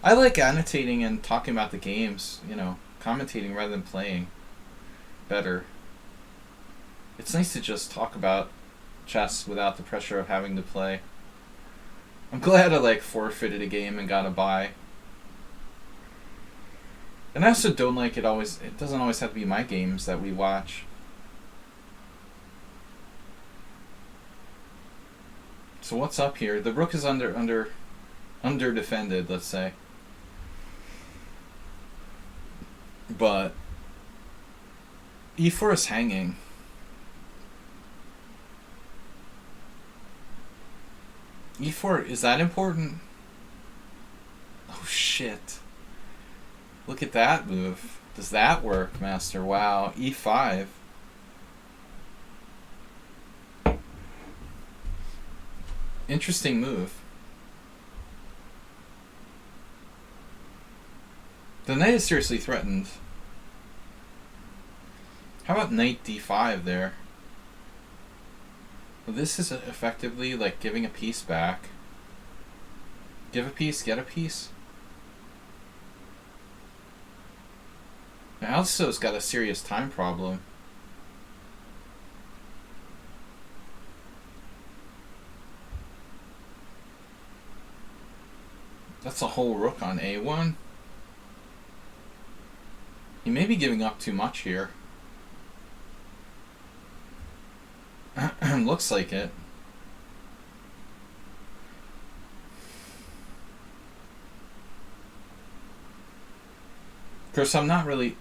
I like annotating and talking about the games, you know, commentating rather than playing better. It's nice to just talk about chess without the pressure of having to play. I'm glad I like forfeited a game and got a bye. And I also don't like it doesn't always have to be my games that we watch. So what's up here? The rook is under defended, let's say. But e4 is hanging. E4, is that important? Oh shit. Look at that move. Does that work, Master? Wow. E5. Interesting move. The knight is seriously threatened. How about knight d5 there? Well, this is effectively like giving a piece back. Give a piece, get a piece. Now, Alsto's got a serious time problem. That's a whole rook on a1. He may be giving up too much here. Looks like it. Of course, I'm not really...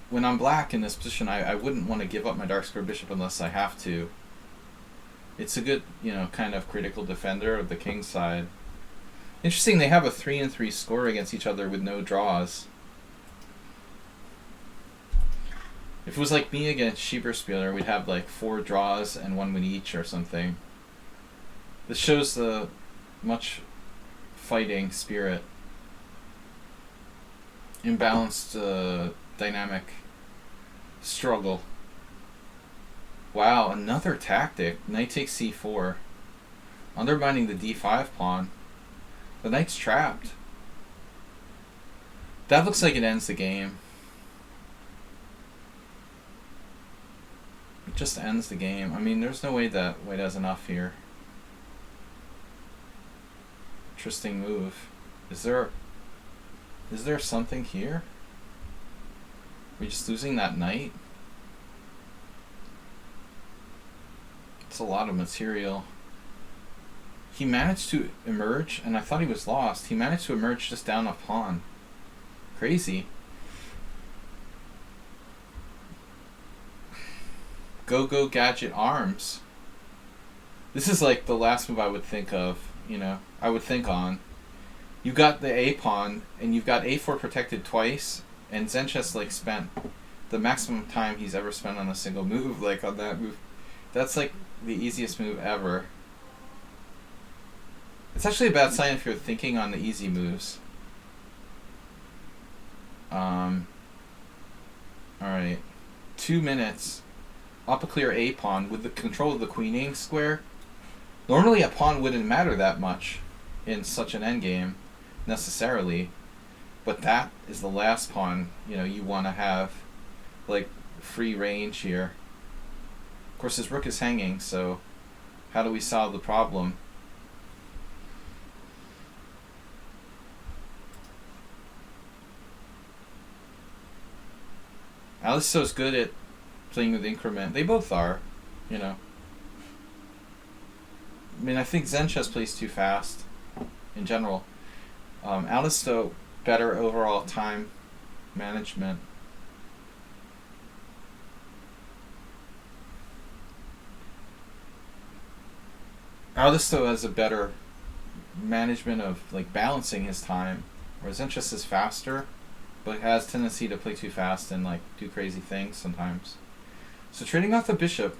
When I'm black in this position, I wouldn't want to give up my dark square bishop unless I have to. It's a good, you know, kind of critical defender of the king side. Interesting, they have a 3-3 score against each other with no draws. If it was like me against Schieberspieler, we'd have like 4 draws and 1 win each or something. This shows the much fighting spirit. Imbalanced dynamic struggle. Wow, another tactic. Knight takes c4. Undermining the d5 pawn. The knight's trapped. That looks like it ends the game. It just ends the game. I mean, there's no way that White has enough here. Interesting move. Is there something here? Are we just losing that knight? It's a lot of material. He managed to emerge, and I thought he was lost. He managed to emerge just down a pawn. Crazy. Go gadget arms. This is like the last move I would think of, you know, I would think on. You got the A pawn, and you've got A4 protected twice, and Zenchess like spent the maximum time he's ever spent on a single move, like on that move. That's like the easiest move ever. It's actually a bad sign if you're thinking on the easy moves. Alright. 2 minutes. Up a clear A pawn with the control of the queening square. Normally a pawn wouldn't matter that much in such an endgame, necessarily. But that is the last pawn, you know, you want to have like free range here. Of course his rook is hanging, so how do we solve the problem? Alisto's good at playing with increment. They both are, you know. I mean, I think Zenchess plays too fast in general. Alisto, better overall time management. Alisto has a better management of like balancing his time, whereas Zenchess is faster, but has tendency to play too fast and like do crazy things sometimes. So trading off the bishop.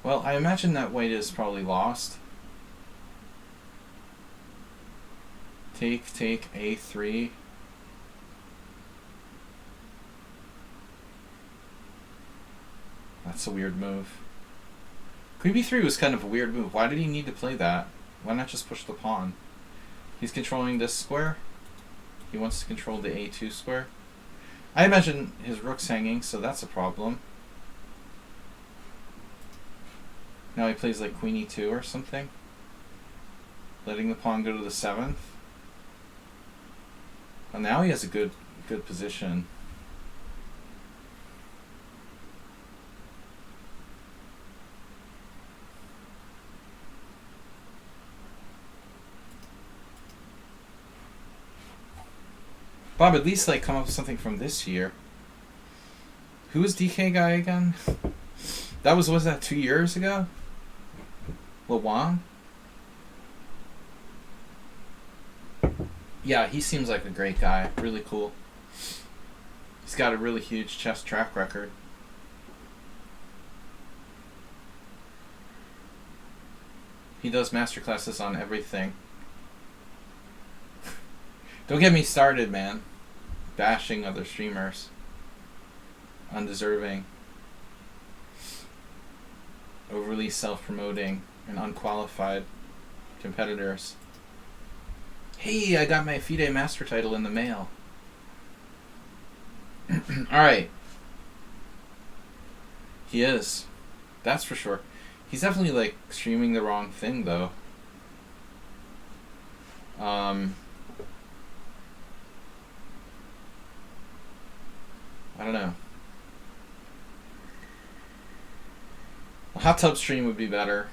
Well, I imagine that white is probably lost. Take a3. That's a weird move. Queen b3 was kind of a weird move. Why did he need to play that? Why not just push the pawn? He's controlling this square. He wants to control the a2 square. I imagine his rook's hanging, so that's a problem. Now he plays like queen e2 or something. Letting the pawn go to the 7th. Well, now he has a good position. Bob, at least like come up with something from this year. Who was DK guy again? That was that 2 years ago? Wang? Yeah, he seems like a great guy. Really cool. He's got a really huge chess track record. He does masterclasses on everything. Don't get me started, man. Bashing other streamers. Undeserving. Overly self-promoting and unqualified competitors. Hey, I got my FIDE master title in the mail. Alright. He is. That's for sure. He's definitely like streaming the wrong thing though. I don't know. A hot tub stream would be better.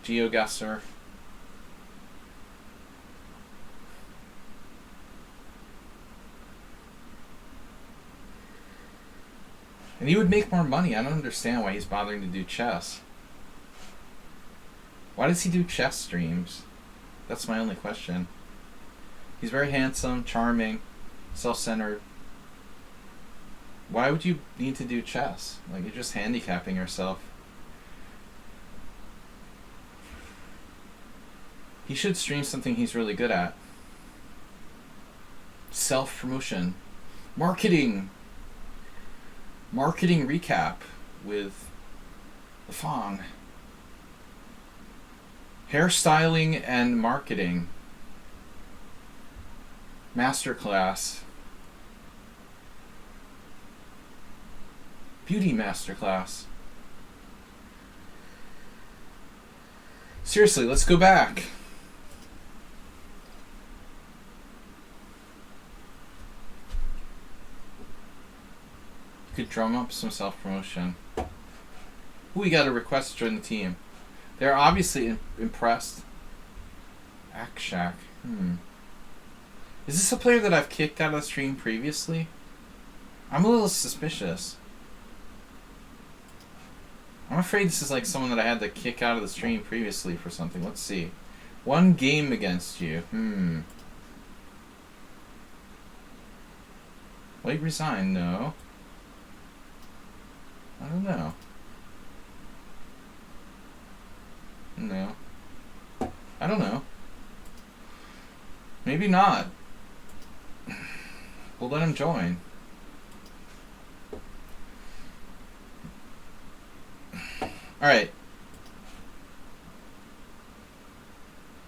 GeoGuessr. And he would make more money. I don't understand why he's bothering to do chess. Why does he do chess streams? That's my only question. He's very handsome, charming, self-centered. Why would you need to do chess? Like, you're just handicapping yourself. He should stream something he's really good at. Self-promotion. Marketing! Marketing recap with the Fong. Hairstyling and marketing. Masterclass. Beauty masterclass. Seriously, let's go back. You could drum up some self-promotion. Ooh, we got a request to join the team. They're obviously impressed. Akshack. Is this a player that I've kicked out of the stream previously? I'm a little suspicious. I'm afraid this is like someone that I had to kick out of the stream previously for something. Let's see. One game against you. Wait, resign? No. I don't know. No. I don't know. Maybe not. We'll let him join. Alright.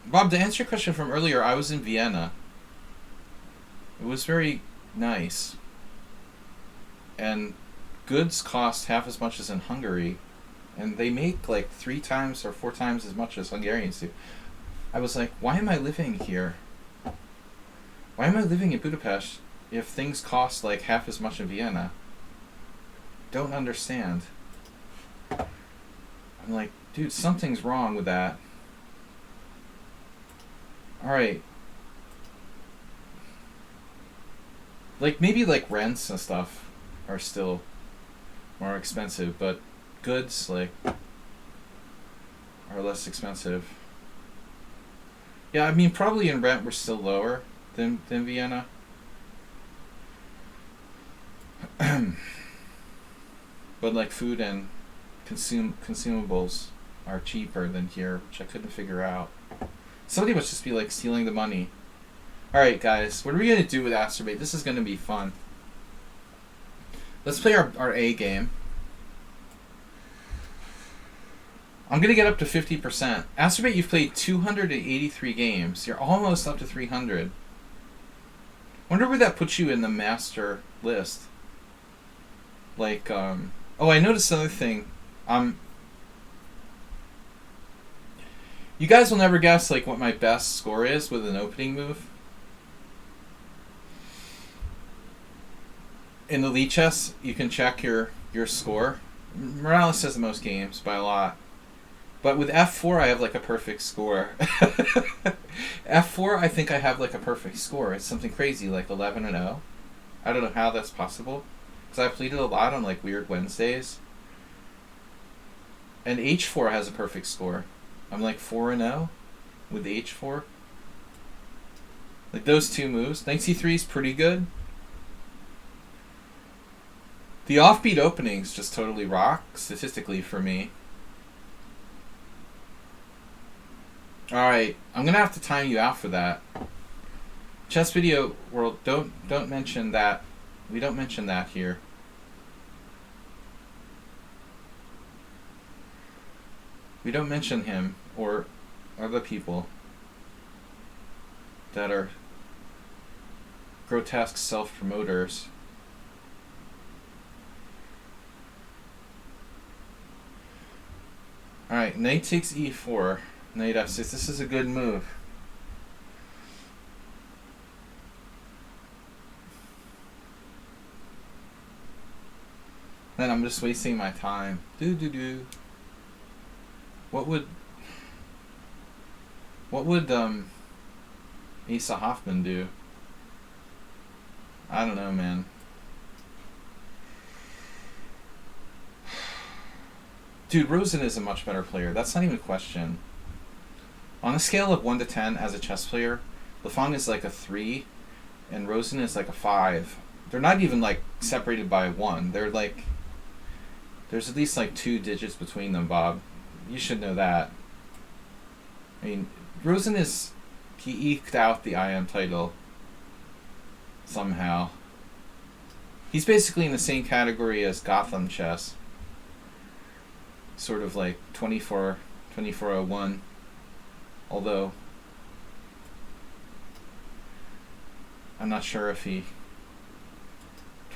Bob, to answer your question from earlier, I was in Vienna. It was very nice. And goods cost half as much as in Hungary. And they make like 3 times or 4 times as much as Hungarians do. I was like, why am I living here? Why am I living in Budapest if things cost like half as much in Vienna? Don't understand. I'm like, dude, something's wrong with that. Alright. Like, maybe like rents and stuff are still more expensive, but goods, like, are less expensive. Yeah, I mean, probably in rent we're still lower than Vienna. But like food and consumables are cheaper than here, which I couldn't figure out. Somebody must just be like stealing the money. Alright guys, what are we going to do with Astrobate? This is going to be fun. Let's play our A game. I'm going to get up to 50%. Astrobate, you've played 283 games. You're almost up to 300. Wonder where that puts you in the master list. Like, oh, I noticed another thing. You guys will never guess like what my best score is with an opening move. In the lichess, you can check your score. Morales has the most games by a lot. But with F4, I have like a perfect score. F4, I think I have like a perfect score. It's something crazy, like 11-0. I don't know how that's possible, because I've played it a lot on like weird Wednesdays. And H4 has a perfect score. I'm like 4-0 with H4. Like those two moves. Knight C3 is pretty good. The offbeat openings just totally rock statistically for me. Alright, I'm gonna have to time you out for that. Chess Video World, don't mention that. We don't mention that here. We don't mention him or other people that are grotesque self-promoters. Alright, knight takes e4. Knight f6. This is a good move. Then I'm just wasting my time. What would Asa Hoffman do? I don't know, man. Dude, Rosen is a much better player. That's not even a question. On a scale of 1 to 10 as a chess player, Lafong is like a 3 and Rosen is like a 5. They're not even like separated by 1. They're like, there's at least like 2 digits between them, Bob. You should know that. I mean, Rosen he eked out the IM title somehow. He's basically in the same category as Gotham Chess. Sort of like 2401. Although, I'm not sure if he...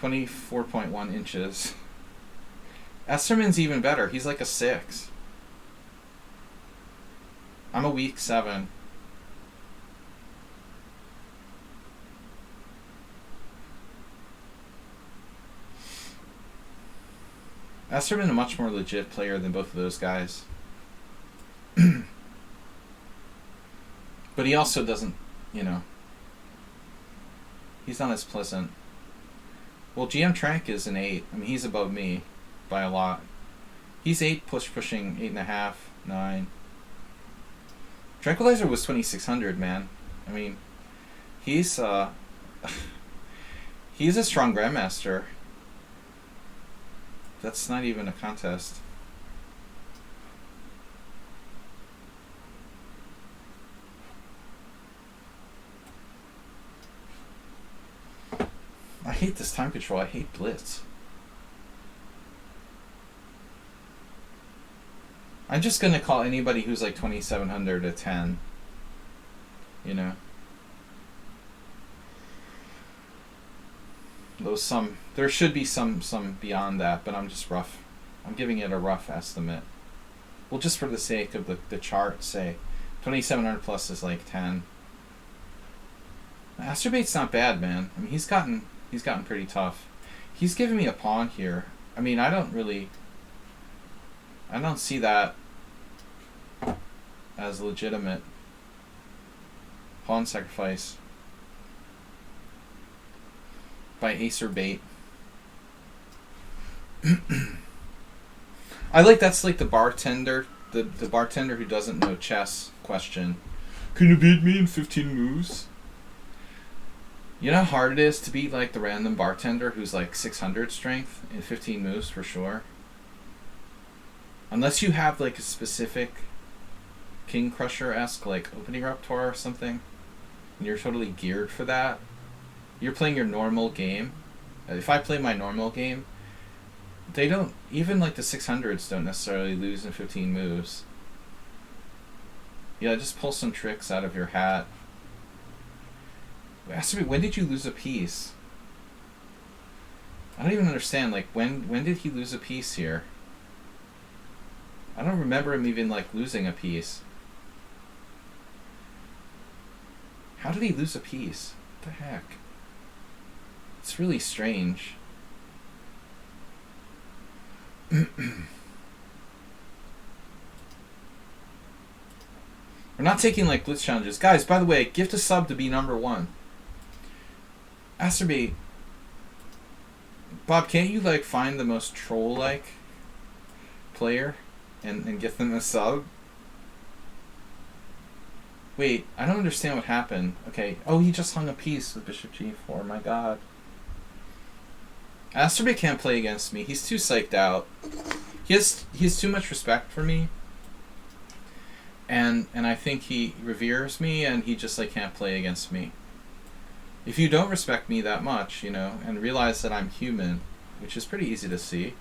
24.1 inches. Esterman's even better. He's like a 6. I'm a weak 7. Esterman a much more legit player than both of those guys. But he also doesn't, you know, he's not as pleasant. Well, GM Trank is an 8. I mean, he's above me by a lot. He's 8, pushing 8.5, 9. Tranquilizer was 2600, man. I mean, he's he's a strong grandmaster. That's not even a contest. I hate this time control. I hate Blitz. I'm just gonna call anybody who's like 2700 a 10. You know. There should be some beyond that, but I'm just rough. I'm giving it a rough estimate. Well, just for the sake of the chart, say 2700 plus is like 10. Astrobait's not bad, man. I mean, he's gotten pretty tough. He's giving me a pawn here. I mean, I don't see that as legitimate. Pawn sacrifice by Acer Bait. I like that's like the bartender, the bartender who doesn't know chess question. Can you beat me in 15 moves? You know how hard it is to beat like the random bartender who's like 600 strength in 15 moves for sure? Unless you have like a specific King Crusher-esque like opening repertoire or something, and you're totally geared for that. You're playing your normal game. If I play my normal game, they don't, even like the 600s don't necessarily lose in 15 moves. Yeah, just pull some tricks out of your hat. When did you lose a piece? I don't even understand, like, when did he lose a piece here? I don't remember him even, like, losing a piece. How did he lose a piece? What the heck? It's really strange. We're not taking like blitz challenges. Guys, by the way, gift a sub to be number 1. Asterbate. Bob, can't you like find the most troll like player and give them a sub? Wait, I don't understand what happened. Okay. Oh, he just hung a piece with Bishop G4. My god. Asterbate can't play against me. He's too psyched out. He has too much respect for me. And I think he reveres me, and he just like can't play against me. If you don't respect me that much, you know, and realize that I'm human, which is pretty easy to see,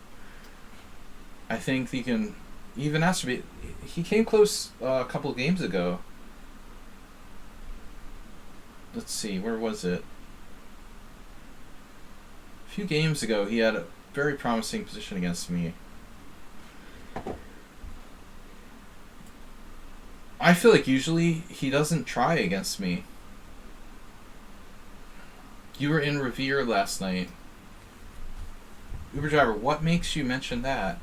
I think you can even Asterbate. He came close a couple games ago. Let's see, where was it? A few games ago, he had a very promising position against me. I feel like usually he doesn't try against me. You were in Revere last night. Uber driver, what makes you mention that?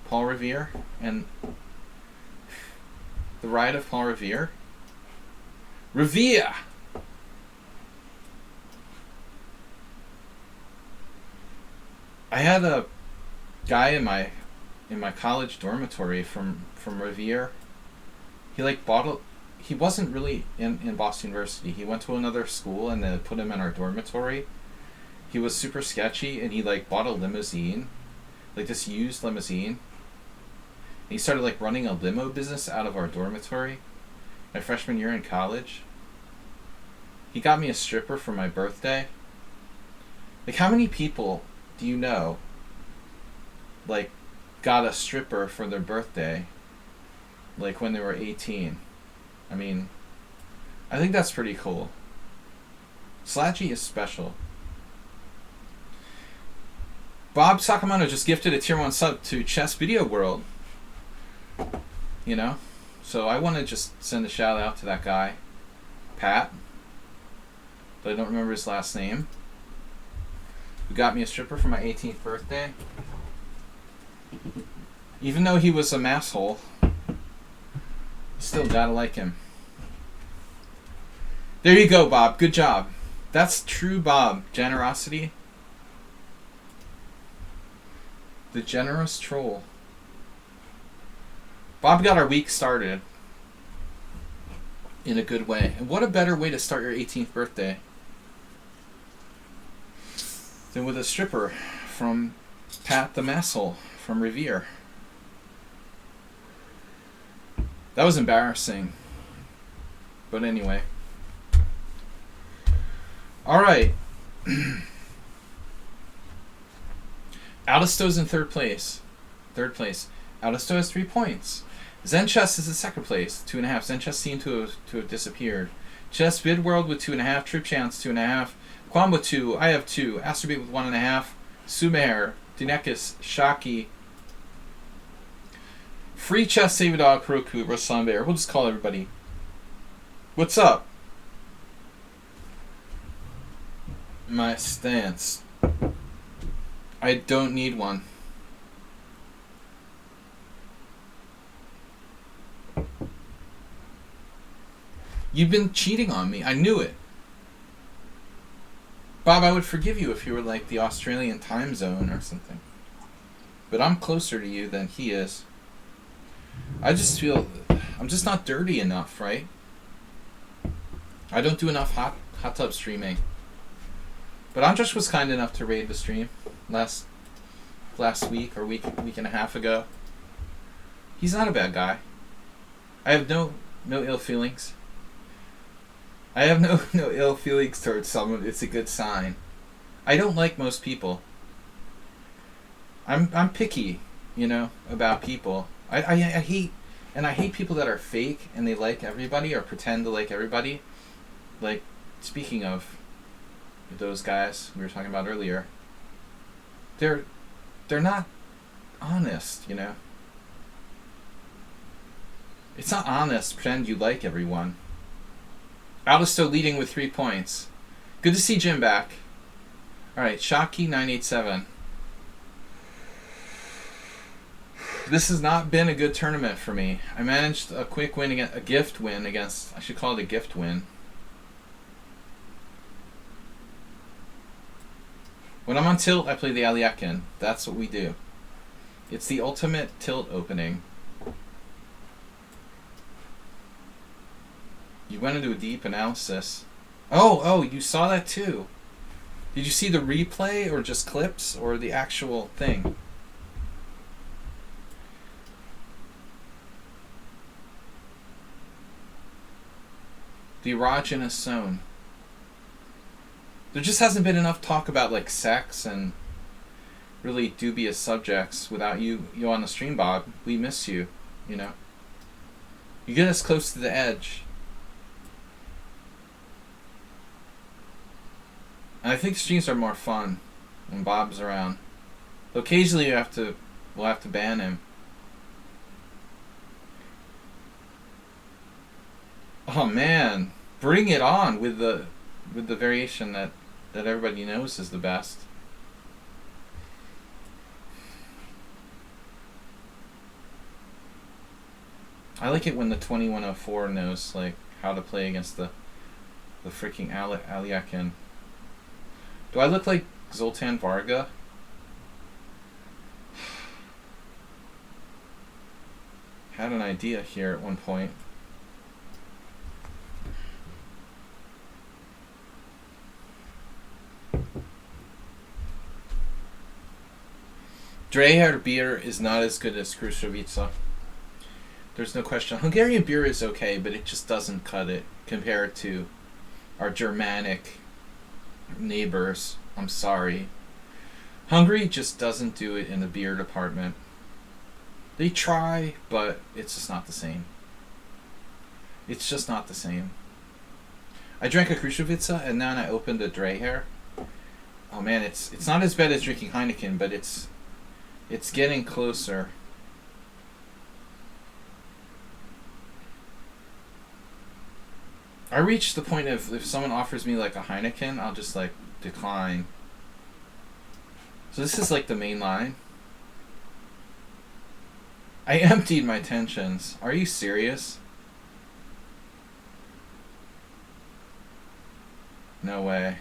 Paul Revere and the ride of Paul Revere? Revere! I had a guy in my college dormitory from Revere. He like bought he wasn't really in Boston University. He went to another school and they put him in our dormitory. He was super sketchy and he like bought a limousine, like this used limousine. And he started like running a limo business out of our dormitory my freshman year in college. He got me a stripper for my birthday. Like, how many people do you know like got a stripper for their birthday like when they were 18? I mean, I think that's pretty cool. Sladgie is special. Bob Sakamoto just gifted a tier 1 sub to Chess Video World. You know? So I want to just send a shout out to that guy, Pat, but I don't remember his last name, who got me a stripper for my 18th birthday. Even though he was a masshole, still gotta like him. There you go, Bob. Good job. That's true Bob. Generosity. The generous troll. Bob got our week started in a good way. And what a better way to start your 18th birthday than with a stripper from Pat the Masshole from Revere. That was embarrassing. But anyway. Alright. Alisto's in third place. Alisto has 3 points. Zen Chess is in second place, 2.5. Zen Chess seemed to have disappeared. Chess Bid World with 2.5. Trip Chance 2.5. Quam with 2. I have 2. Asterbate with 1.5. Sumer, Dinekis, Shaki. Free Chess, Save a Dog, Heroku, Ruslan Bear. We'll just call everybody. What's up? My stance. I don't need one. You've been cheating on me. I knew it. Bob, I would forgive you if you were like the Australian time zone or something. But I'm closer to you than he is. I just feel I'm just not dirty enough, right? I don't do enough hot tub streaming. But Andres was kind enough to raid the stream last week or week and a half ago. He's not a bad guy. I have no ill feelings. I have no ill feelings towards someone. It's a good sign. I don't like most people. I'm picky, you know, about people. I hate people that are fake and they like everybody or pretend to like everybody. Like, speaking of those guys we were talking about earlier, they're not honest, you know. It's not honest to pretend you like everyone. Alisto leading with 3 points. Good to see Jim back. Alright, Shocky 987. This has not been a good tournament for me. I managed a quick win against a gift win against. I should call it a gift win. When I'm on tilt, I play the Aliakin. That's what we do. It's the ultimate tilt opening. You went into a deep analysis. Oh, you saw that too. Did you see the replay or just clips or the actual thing? The erogenous zone. There just hasn't been enough talk about like sex and really dubious subjects without you on the stream, Bob. We miss you, you know. You get us close to the edge. And I think streams are more fun when Bob's around. Though occasionally we'll have to ban him. Oh man, bring it on with the variation that everybody knows is the best. I like it when the 2104 knows like how to play against the freaking Aliakin. Do I look like Zoltan Varga? Had an idea here at one point. Dreher beer is not as good as Krušovica. There's no question. Hungarian beer is okay, but it just doesn't cut it compared to our Germanic neighbors. I'm sorry. Hungary just doesn't do it in the beer department. They try, but it's just not the same. It's just not the same. I drank a Krušovica and then I opened a Dreher. Oh man, it's not as bad as drinking Heineken, but it's getting closer. I reached the point of if someone offers me like a Heineken, I'll just like decline. So this is like the main line. I emptied my tensions. Are you serious? No way.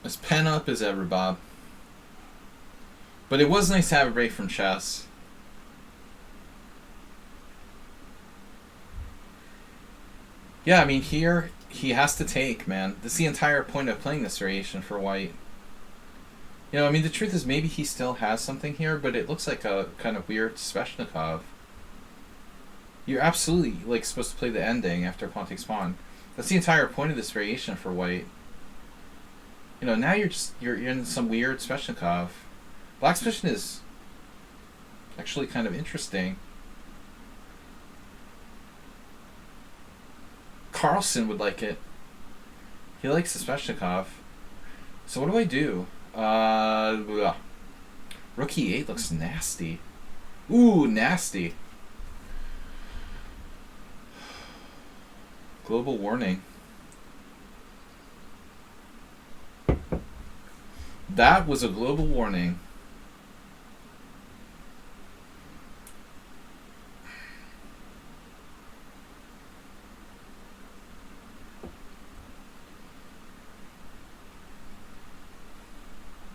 As pen up as ever, Bob. But it was nice to have a break from chess. Yeah, I mean, here he has to take, man. That's the entire point of playing this variation for white. You know, I mean, the truth is maybe he still has something here, but it looks like a kind of weird Sveshnikov. You're absolutely, like, supposed to play the ending after pawn takes pawn. That's the entire point of this variation for white. You know, now you're in some weird Sveshnikov. Black's position is actually kind of interesting. Carlson would like it. He likes the Sveshnikov. So what do I do? Rook e8 looks nasty. Ooh, nasty. Global warning. That was a global warning.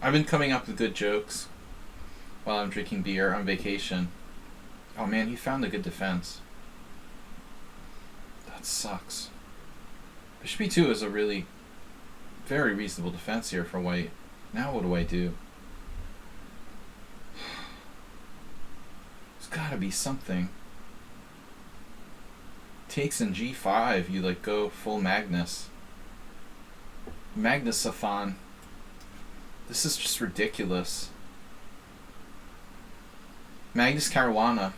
I've been coming up with good jokes while I'm drinking beer on vacation. Oh man, he found a good defense. That sucks. Bishop e2 is a really very reasonable defense here for white. Now what do I do? There's gotta be something. Takes in g5, you like go full Magnus. Magnus-a-thon. This is just ridiculous. Magnus Caruana.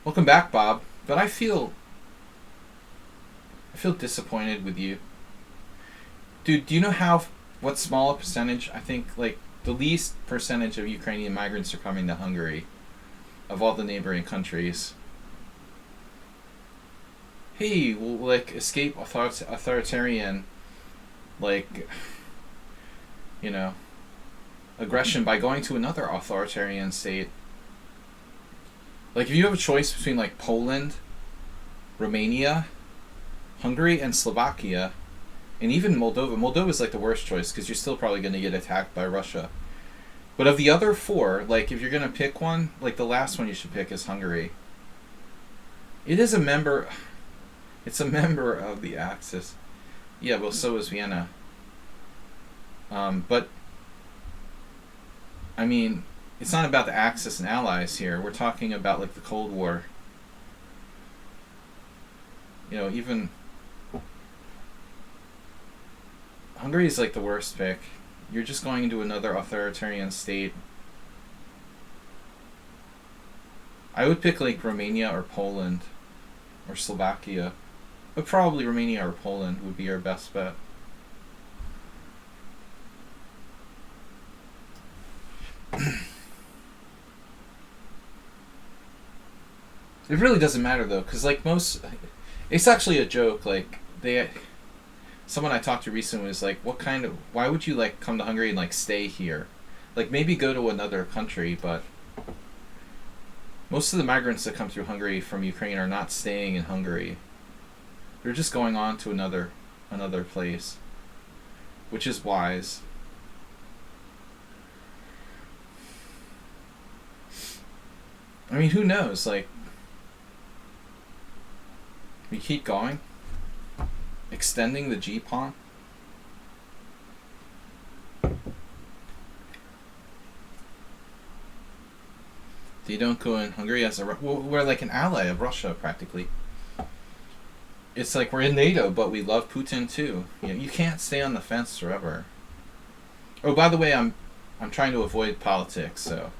Welcome back, Bob. But I feel disappointed with you. Dude, do you know what small a percentage, I think, like, the least percentage of Ukrainian migrants are coming to Hungary of all the neighboring countries. hey, we'll like escape authoritarian, like, you know, aggression by going to another authoritarian state. Like, if you have a choice between like Poland, Romania, Hungary, and Slovakia, and even Moldova. Moldova is like the worst choice because you're still probably going to get attacked by Russia. But of the other four, like if you're going to pick one, like the last one you should pick is Hungary. It is a member. It's a member of the Axis. Yeah, well, so is Vienna. But I mean, it's not about the Axis and allies here. We're talking about like the Cold War. You know, even Hungary is like the worst pick. You're just going into another authoritarian state. I would pick like Romania or Poland or Slovakia. But probably Romania or Poland would be your best bet. It really doesn't matter though, because like most, it's actually a joke. Like someone I talked to recently was like, why would you like come to Hungary and like stay here? Like maybe go to another country, but most of the migrants that come through Hungary from Ukraine are not staying in Hungary. They're just going on to another place, which is wise. I mean, who knows? Like, we keep going, extending the G pawn. They don't go in Hungary as we're like an ally of Russia practically. It's like we're in NATO, but we love Putin too. You know, you can't stay on the fence forever. Oh, by the way, I'm trying to avoid politics. So,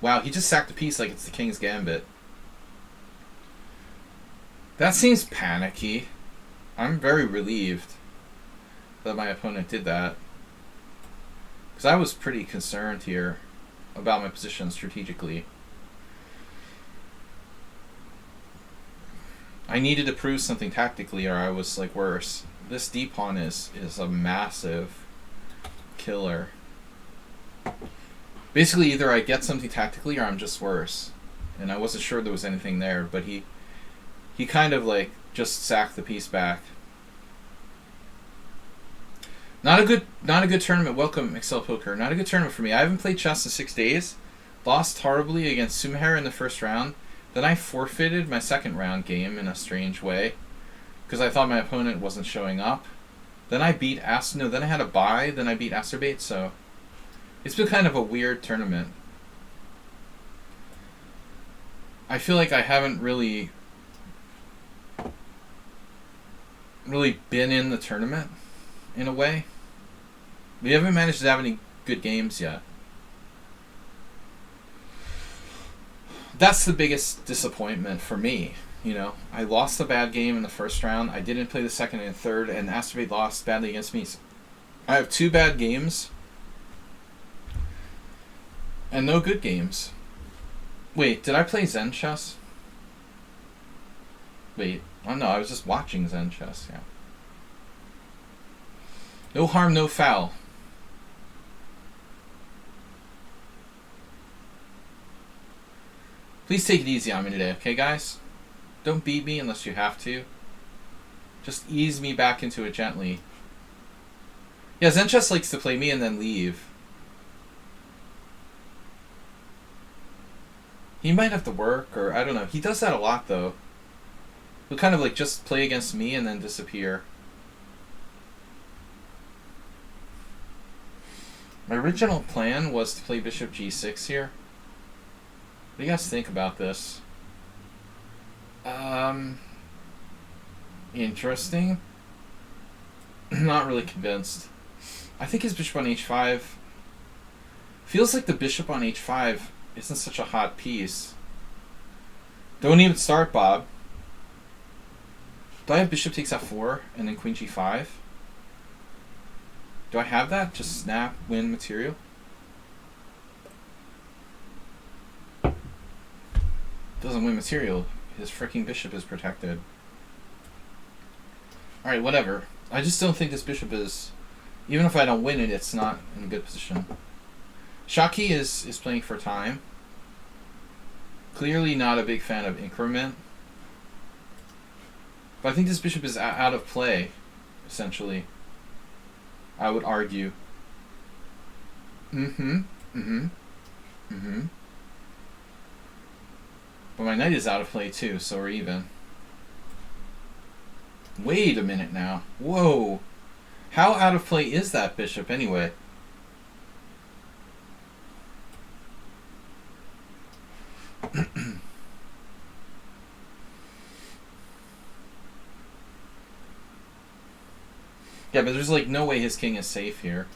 wow, he just sacked a piece like it's the King's Gambit. That seems panicky. I'm very relieved that my opponent did that, because I was pretty concerned here about my position strategically. I needed to prove something tactically or I was like worse. This d-pawn is a massive killer. Basically either I get something tactically or I'm just worse. And I wasn't sure there was anything there, but he kind of like just sacked the piece back. Not a good tournament. Welcome, Excel Poker. Not a good tournament for me. I haven't played chess in 6 days. Lost horribly against Sumaher in the first round. Then I forfeited my second round game in a strange way because I thought my opponent wasn't showing up. Then I beat then I had a bye. Then I beat Asterbait. So it's been kind of a weird tournament. I feel like I haven't really been in the tournament in a way. We haven't managed to have any good games yet. That's the biggest disappointment for me. You know, I lost a bad game in the first round. I didn't play the second and third, and Asterbait lost badly against me. So I have 2 bad games and no good games. Wait, did I play Zen chess? Wait, oh no, I was just watching Zen chess. Yeah. No harm, no foul. Please take it easy on me today, okay, guys? Don't beat me unless you have to. Just ease me back into it gently. Yeah, Zen chess likes to play me and then leave. He might have to work, or I don't know. He does that a lot, though. He'll kind of like just play against me and then disappear. My original plan was to play Bishop G6 here. What do you guys think about this? Interesting. Not really convinced. I think his bishop on h5 feels like the bishop on h5 isn't such a hot piece. Don't even start, Bob. Do I have bishop takes f4 and then queen g5? Do I have that? Just snap, win material? Doesn't win material. His freaking bishop is protected. Alright, whatever. I just don't think this bishop is... Even if I don't win it, it's not in a good position. Sladgie is playing for time. Clearly not a big fan of increment. But I think this bishop is out of play, essentially. I would argue. But my knight is out of play too, so we're even. Wait a minute now. Whoa. How out of play is that bishop anyway? Yeah, but there's like no way his king is safe here.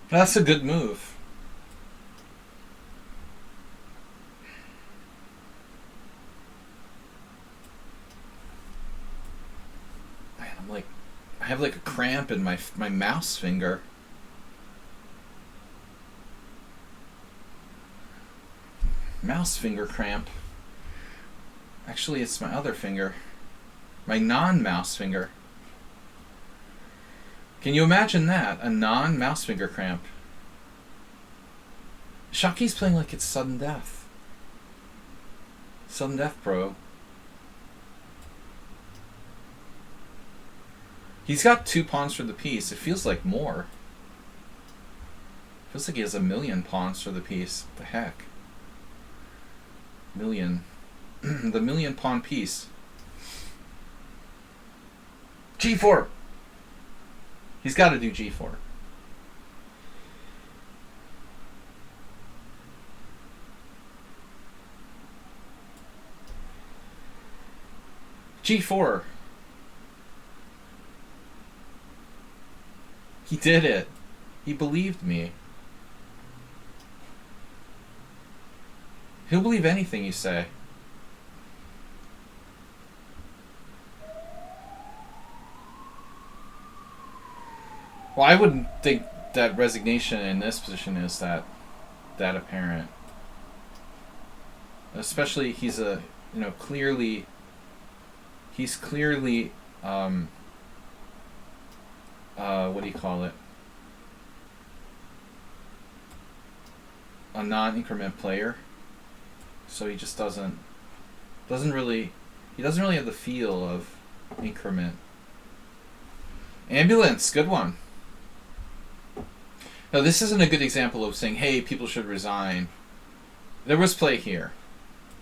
That's a good move. Man, I'm like, I have like a cramp in my mouse finger. Mouse finger cramp. Actually, it's my other finger. My non-mouse finger. Can you imagine that? A non-mouse finger cramp. Sladgie's playing like it's sudden death. Sudden death, bro. He's got 2 pawns for the piece. It feels like more. Feels like he has a million pawns for the piece. What the heck? Million. The million pawn piece. G4! He's got to do G4. G4. He did it. He believed me. He'll believe anything you say. Well, I wouldn't think that resignation in this position is that apparent. Especially he's a, you know, clearly what do you call it? A non-increment player. So he just doesn't really have the feel of increment. Ambulance, good one. No, this isn't a good example of saying, hey, people should resign. There was play here.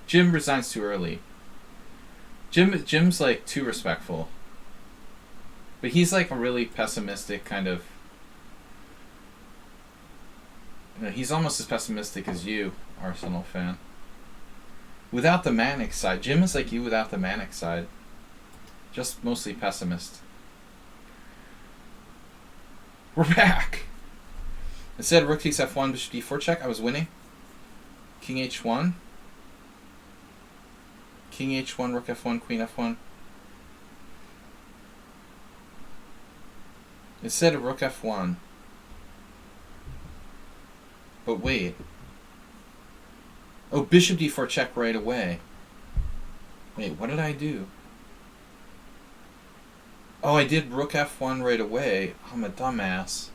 Jim resigns too early. Jim's like too respectful. But he's like a really pessimistic kind of... You know, he's almost as pessimistic as you, Arsenal fan. Without the manic side. Jim is like you without the manic side. Just mostly pessimist. We're back! Instead, rook takes f1, bishop d4 check. I was winning. King h1. King h1, rook f1, queen f1. Instead of rook f1. But wait. Oh, bishop d4 check right away. Wait, what did I do? Oh, I did rook f1 right away. I'm a dumbass.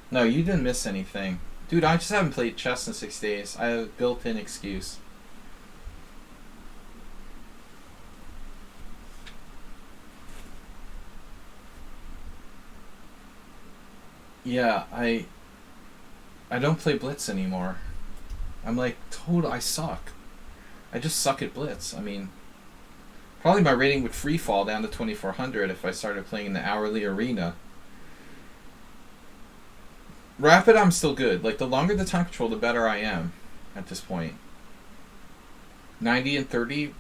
No, you didn't miss anything. Dude, I just haven't played chess in 6 days. I have a built-in excuse. Yeah, I don't play Blitz anymore. I'm like, I suck. I just suck at Blitz. I mean, probably my rating would free fall down to 2400 if I started playing in the hourly arena. Rapid, I'm still good. Like, the longer the time control, the better I am at this point. 90 and 30,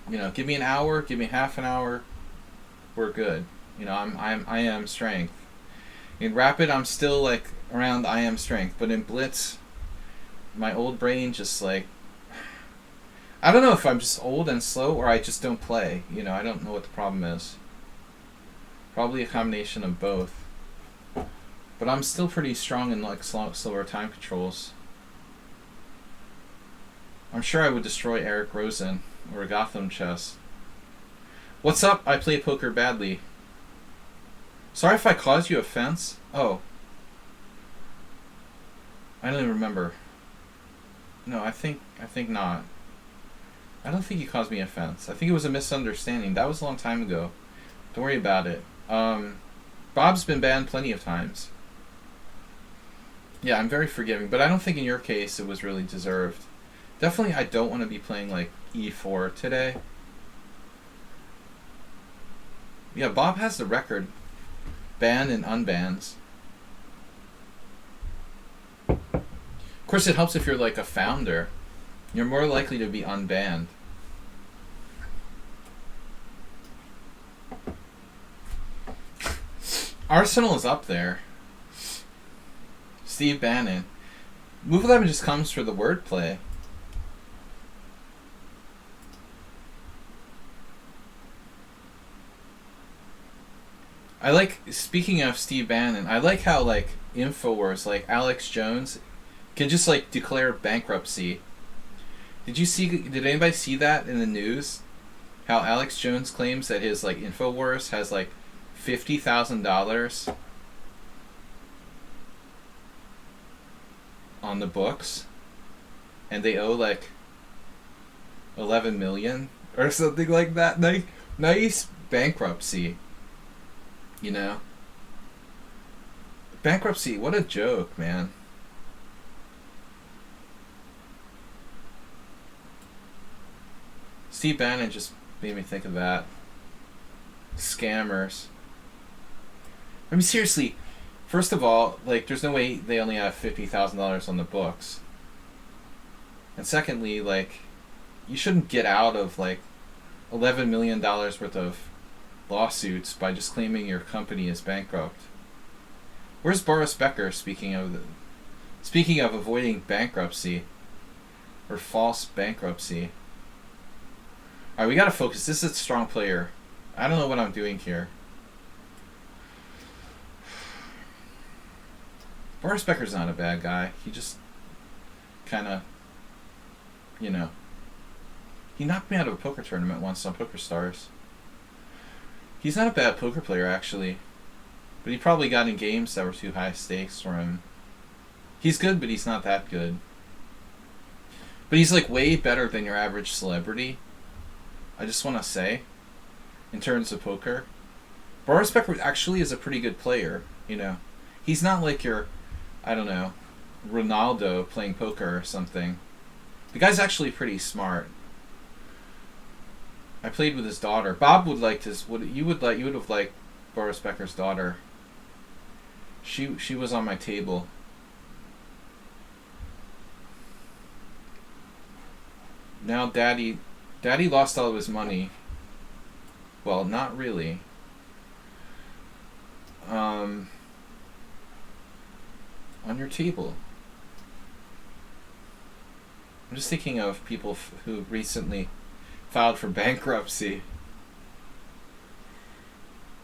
you know, give me an hour, give me half an hour, we're good. You know, I am strength. In rapid, I'm still like around I am strength, but in blitz, my old brain just like, I don't know if I'm just old and slow or I just don't play. You know, I don't know what the problem is. Probably a combination of both. But I'm still pretty strong in like slower time controls. I'm sure I would destroy Eric Rosen or a Gotham chess. What's up? I play poker badly. Sorry if I caused you offense. Oh. I don't even remember. No, I think not. I don't think you caused me offense. I think it was a misunderstanding. That was a long time ago. Don't worry about it. Bob's been banned plenty of times. Yeah, I'm very forgiving, but I don't think in your case it was really deserved. Definitely I don't want to be playing like E4 today. Yeah, Bob has the record. Ban and unbans. Of course, it helps if you're like a founder. You're more likely to be unbanned. Arsenal is up there. Steve Bannon. Move 11 just comes for the wordplay. I like, speaking of Steve Bannon, I like how like InfoWars, like Alex Jones, can just like declare bankruptcy. Did anybody see that in the news? How Alex Jones claims that his like InfoWars has like $50,000 on the books, and they owe like 11 million or something like that. Nice bankruptcy. You know? Bankruptcy, what a joke, man. Steve Bannon just made me think of that. Scammers. I mean, seriously, first of all, like, there's no way they only have $50,000 on the books. And secondly, like, you shouldn't get out of, like, $11 million worth of lawsuits by just claiming your company is bankrupt. Where's Boris Becker, speaking of avoiding bankruptcy or false bankruptcy? Alright, we gotta focus. This is a strong player. I don't know what I'm doing here. Boris Becker's not a bad guy. He just kinda, you know, he knocked me out of a poker tournament once on Poker Stars. He's not a bad poker player, actually. But he probably got in games that were too high stakes for him. He's good, but he's not that good. But he's like way better than your average celebrity. I just want to say, in terms of poker, Boris Becker actually is a pretty good player, you know. He's not like your, I don't know, Ronaldo playing poker or something. The guy's actually pretty smart. I played with his daughter. Bob would like his. You would have liked Boris Becker's daughter. She was on my table. Now Daddy lost all of his money. Well, not really. On your table. I'm just thinking of people who recently filed for bankruptcy.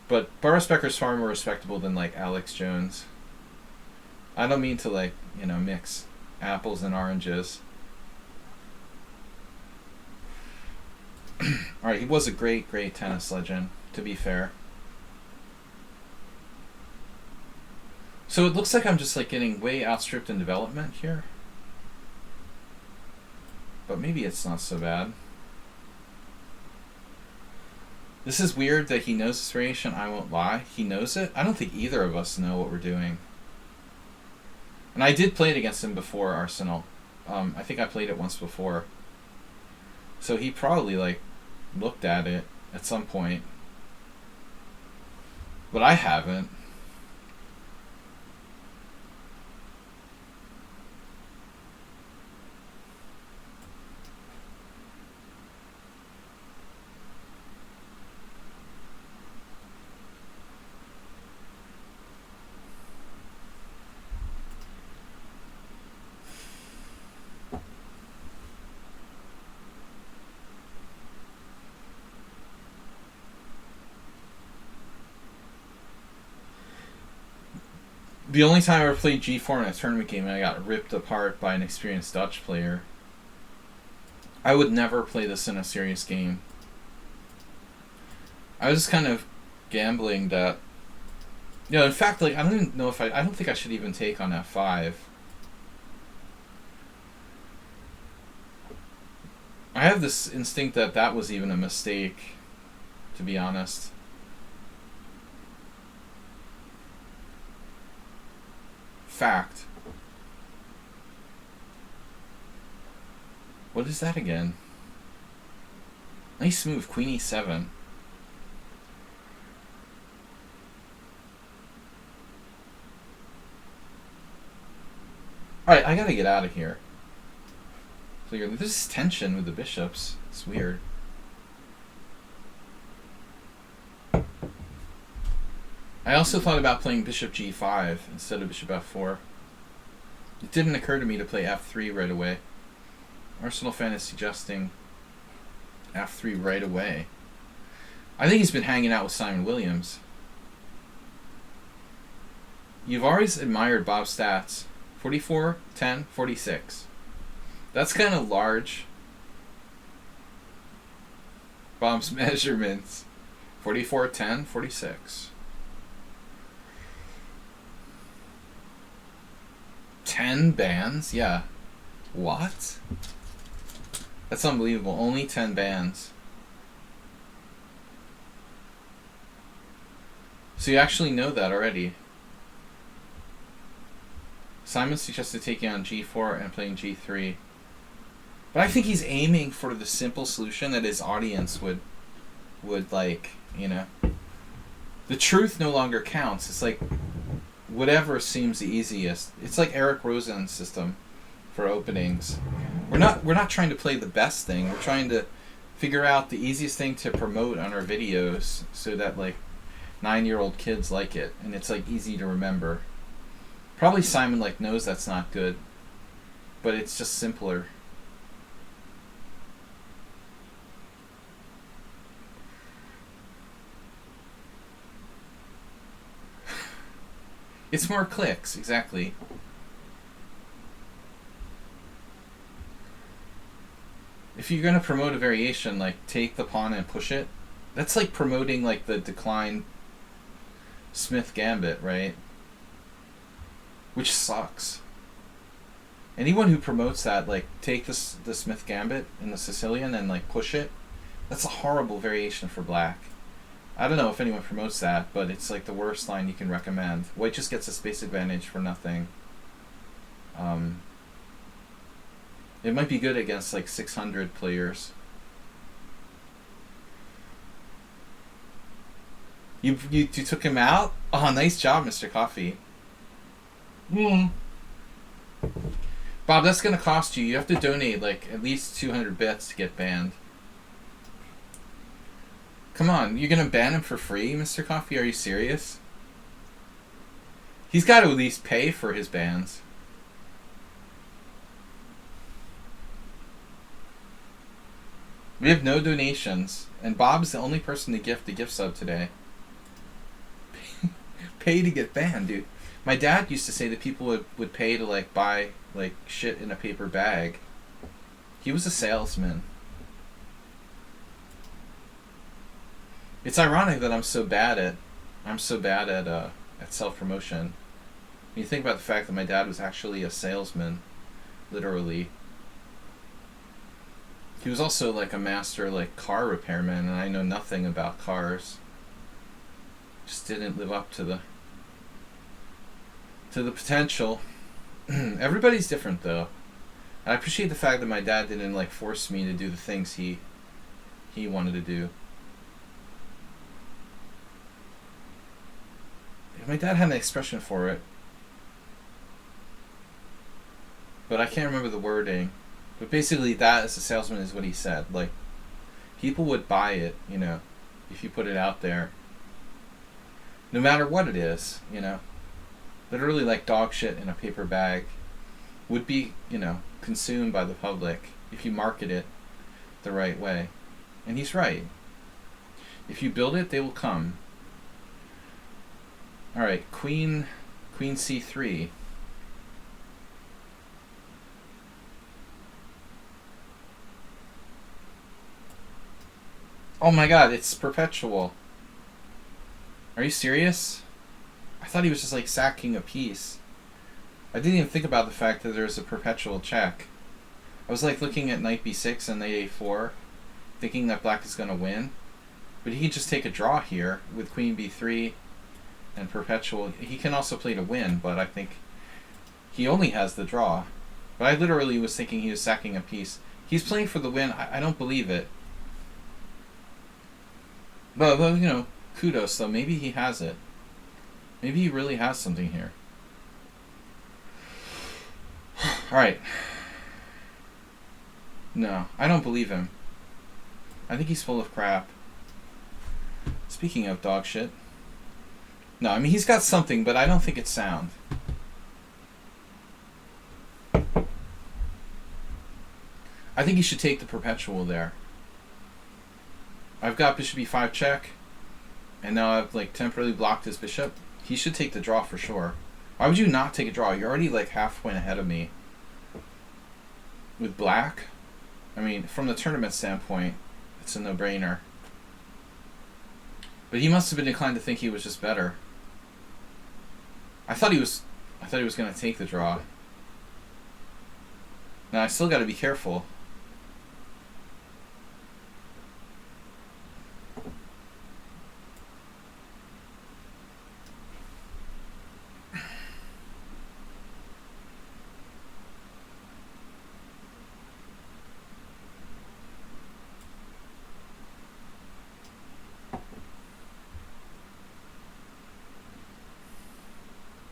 But Boris Becker's far more respectable than like Alex Jones. I don't mean to like, you know, mix apples and oranges. Alright, he was a great tennis legend, to be fair. So it looks like I'm just like getting way outstripped in development here. But maybe it's not so bad. This is weird that he knows this variation, I won't lie. He knows it? I don't think either of us know what we're doing. And I did play it against him before, Arsenal. I think I played it once before. So he probably, like, looked at it at some point. But I haven't. The only time I ever played G4 in a tournament game and I got ripped apart by an experienced Dutch player. I would never play this in a serious game. I was just kind of gambling that... You know, in fact, like, I don't even know if I don't think I should even take on F5. I have this instinct that that was even a mistake, to be honest. Fact. What is that again? Nice move, Queen E7. Alright, I gotta get out of here. There's this tension with the bishops. It's weird. I also thought about playing bishop G5 instead of bishop F4. It didn't occur to me to play F3 right away. Arsenal fan is suggesting F3 right away. I think he's been hanging out with Simon Williams. You've always admired Bob's stats. 44, 10, 46. That's kind of large. Bob's measurements. 44, 10, 46. 10 bans? Yeah. What? That's unbelievable. Only 10 bans. So you actually know that already. Simon suggested taking on G4 and playing G3. But I think he's aiming for the simple solution that his audience would like, you know. The truth no longer counts. It's like whatever seems the easiest. It's like Eric Rosen's system for openings. We're not trying to play the best thing. We're trying to figure out the easiest thing to promote on our videos so that like 9-year-old kids like it and it's like easy to remember. Probably Simon like knows that's not good, but it's just simpler. It's more clicks, exactly. If you're going to promote a variation, like take the pawn and push it, that's like promoting like the decline Smith gambit, right? Which sucks. Anyone who promotes that, like take the Smith gambit in the Sicilian and like push it, that's a horrible variation for black. I don't know if anyone promotes that, but it's like the worst line you can recommend. White just gets a space advantage for nothing. It might be good against like 600 players. You took him out? Oh, nice job, Mr. Coffee. Bob, that's gonna cost you. You have to donate like at least 200 bits to get banned. Come on, you're gonna ban him for free, Mr. Coffee? Are you serious? He's got to at least pay for his bans. We have no donations, and Bob's the only person to gift the gift sub today. Pay to get banned, dude. My dad used to say that people would pay to like buy like shit in a paper bag. He was a salesman. It's ironic that I'm so bad at self promotion. When you think about the fact that my dad was actually a salesman, literally. He was also like a master like car repairman, and I know nothing about cars. Just didn't live up to the potential. Everybody's different though. I appreciate the fact that my dad didn't like force me to do the things he wanted to do. My dad had an expression for it, but I can't remember the wording. But basically, that as a salesman is what he said. Like, people would buy it, you know, if you put it out there. No matter what it is, you know. Literally, like dog shit in a paper bag would be, you know, consumed by the public if you market it the right way. And he's right. If you build it, they will come. Alright, Queen Queen c3. Oh my god, it's perpetual. Are you serious? I thought he was just like sacking a piece. I didn't even think about the fact that there's a perpetual check. I was like looking at knight b6 and knight a4, thinking that black is going to win. But he can just take a draw here with queen b3 and perpetual. He can also play to win, but I think he only has the draw. But I literally was thinking he was sacking a piece. He's playing for the win. I don't believe it. But, you know, kudos, though. Maybe he has it. Maybe he really has something here. Alright. No, I don't believe him. I think he's full of crap. Speaking of dog shit. No, I mean, he's got something, but I don't think it's sound. I think he should take the perpetual there. I've got bishop e5 check, and now I've like temporarily blocked his bishop. He should take the draw for sure. Why would you not take a draw? You're already like half point ahead of me. With black, I mean, from the tournament standpoint, it's a no-brainer. But he must have been inclined to think he was just better. I thought he was going to take the draw. Now I still got to be careful.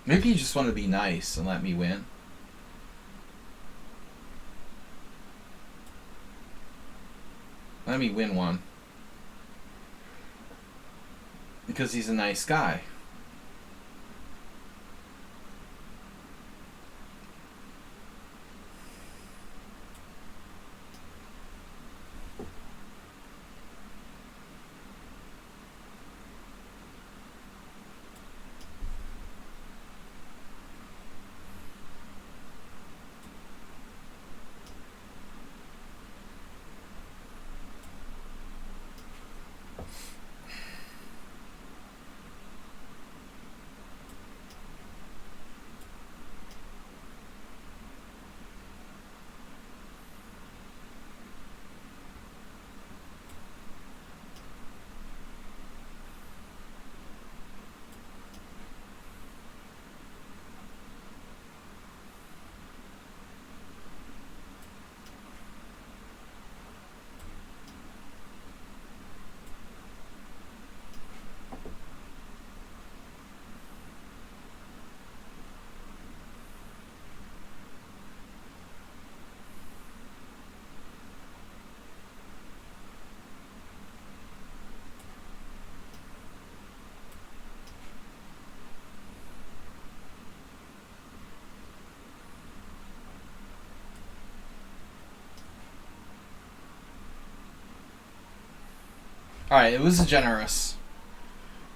Maybe you just want to be nice and let me win. Let me win one. Because he's a nice guy. Alright, it was a generous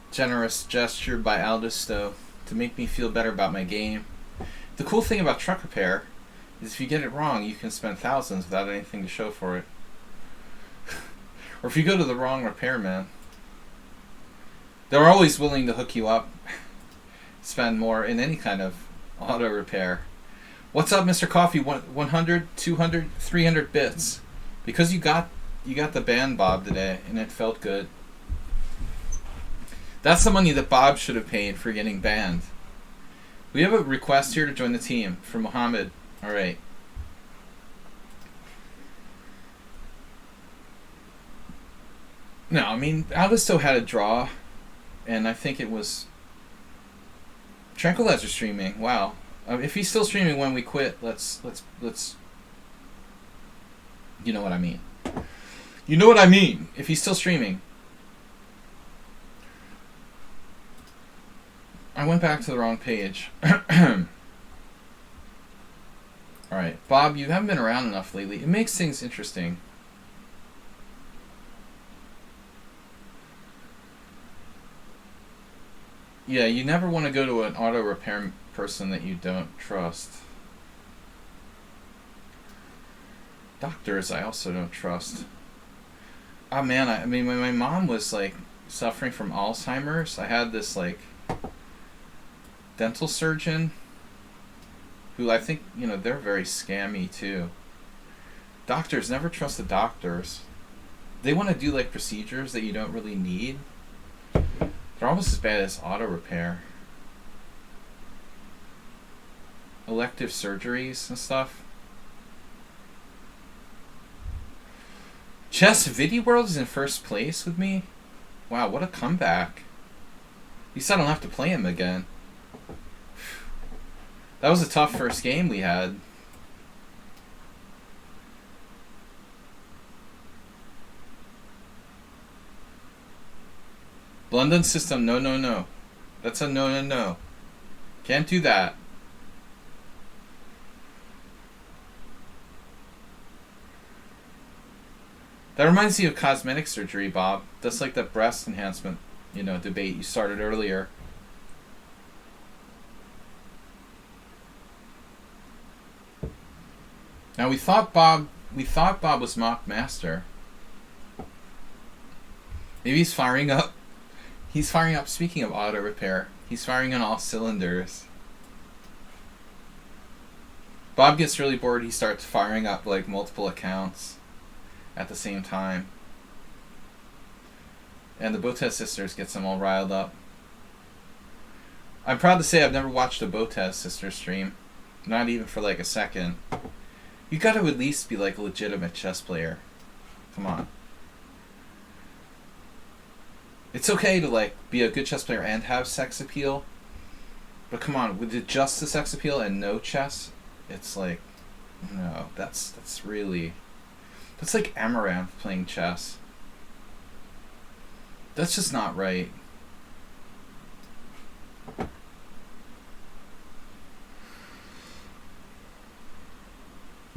gesture by Aldisto to make me feel better about my game. The cool thing about truck repair is if you get it wrong, you can spend thousands without anything to show for it. Or if you go to the wrong repairman, they're always willing to hook you up, spend more in any kind of auto repair. What's up, Mr. Coffee? 100, 200, 300 bits. Because you got the band, Bob, today, and it felt good. That's the money that Bob should have paid for getting banned. We have a request here to join the team from Mohammed. Alright. No, I mean, Aldisto had a draw, and I think it was Tranquilizer streaming. Wow. If he's still streaming when we quit, let's you know what I mean. You know what I mean. If he's still streaming. I went back to the wrong page. Alright, Bob, you haven't been around enough lately. It makes things interesting. Yeah, you never want to go to an auto repair person that you don't trust. Doctors, I also don't trust. Oh man, I mean, when my mom was like suffering from Alzheimer's, I had this like dental surgeon who I think, you know, they're very scammy too. Doctors, never trust the doctors. They want to do like procedures that you don't really need. They're almost as bad as auto repair. Elective surgeries and stuff. Chess Vidi World is in first place with me? Wow, what a comeback. At least I don't have to play him again. That was a tough first game we had. London system, no, no, no. That's a no, no, no. Can't do that. That reminds me of cosmetic surgery, Bob. That's like that breast enhancement, you know, debate you started earlier. Now we thought Bob was mock master. Maybe he's firing up. He's firing up. Speaking of auto repair, he's firing on all cylinders. Bob gets really bored. He starts firing up like multiple accounts at the same time. And the Botez sisters gets them all riled up. I'm proud to say I've never watched a Botez sister stream. Not even for like a second. You gotta at least be like a legitimate chess player. Come on. It's okay to like be a good chess player and have sex appeal. But come on, with just the sex appeal and no chess, it's like, no, that's really... That's like Amaranth playing chess. That's just not right. You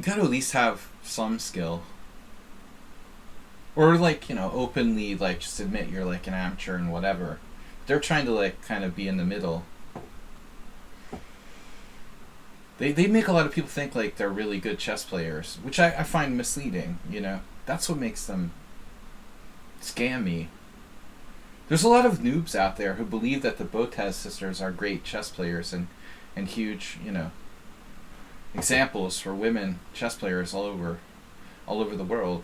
gotta at least have some skill. Or like, you know, openly like just admit you're like an amateur and whatever. They're trying to like kind of be in the middle. They make a lot of people think like they're really good chess players, which I find misleading, you know. That's what makes them scammy. There's a lot of noobs out there who believe that the Botez sisters are great chess players and huge, you know, examples for women chess players all over the world.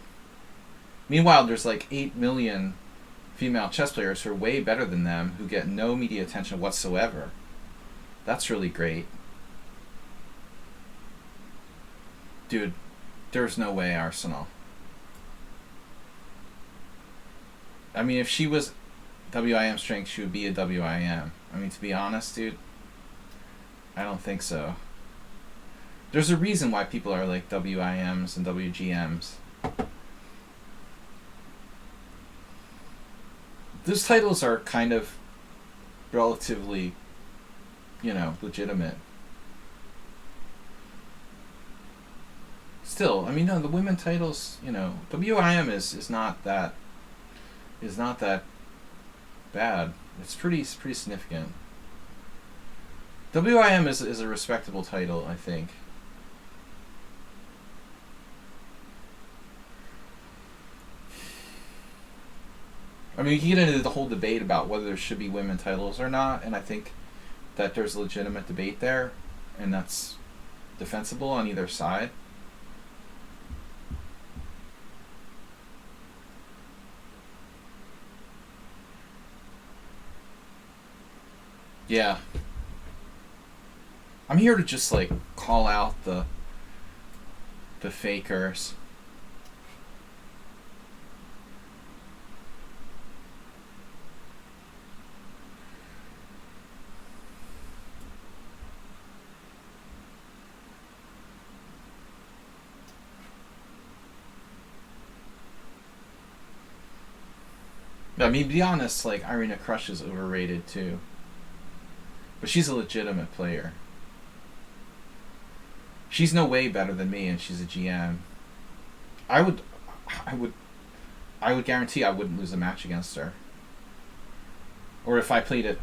Meanwhile, there's like 8 million female chess players who are way better than them who get no media attention whatsoever. That's really great. Dude, there's no way Arsenal. I mean, if she was WIM strength, she would be a WIM. I mean, to be honest, dude, I don't think so. There's a reason why people are like WIMs and WGMs. Those titles are kind of relatively, you know, legitimate. Still, I mean, no, the women titles, you know, WIM is not that bad. It's pretty significant. WIM is a respectable title, I think. I mean, you can get into the whole debate about whether there should be women titles or not, and I think that there's a legitimate debate there, and that's defensible on either side. Yeah. I'm here to just like call out the fakers. I mean, to be honest, like Irina Krush is overrated too. But she's a legitimate player. She's no way better than me, and she's a GM. I would guarantee I wouldn't lose a match against her. Or if I played it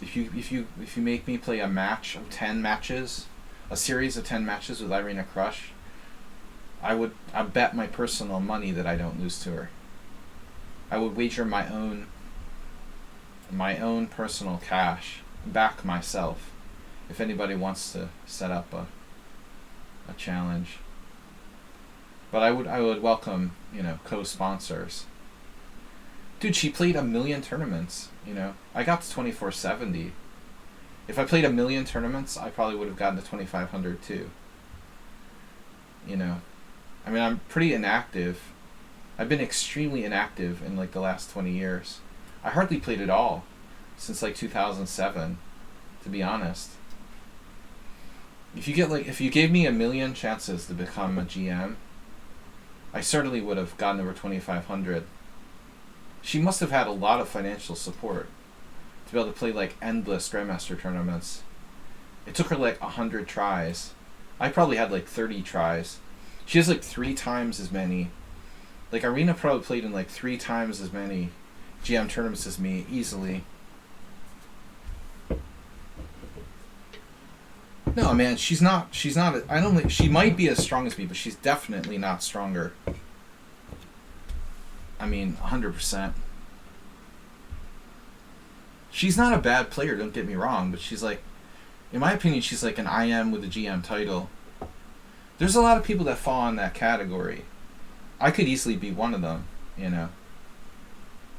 If you make me play a match of 10 matches, a series of 10 matches with Irina Krush, I bet my personal money that I don't lose to her. I would wager my own personal cash back myself if anybody wants to set up a challenge. But I would welcome, co-sponsors. Dude, she played 1,000,000 tournaments, I got to 2470. If I played 1,000,000 tournaments, I probably would have gotten to 2500 too. I mean, I'm pretty inactive. I've been extremely inactive in like the last 20 years. I hardly played at all since like 2007, to be honest. If you gave me 1,000,000 chances to become a GM, I certainly would have gotten over 2500. She must have had a lot of financial support to be able to play like endless Grandmaster tournaments. It took her like 100 tries. I probably had like 30 tries. She has like 3 times as many. Like Irina probably played in like 3 times as many GM tournaments as me easily. No, man, she's not. I don't think she might be as strong as me, but she's definitely not stronger. I mean, 100%. She's not a bad player, don't get me wrong, but she's like, in my opinion, she's like an IM with a GM title. There's a lot of people that fall in that category. I could easily be one of them,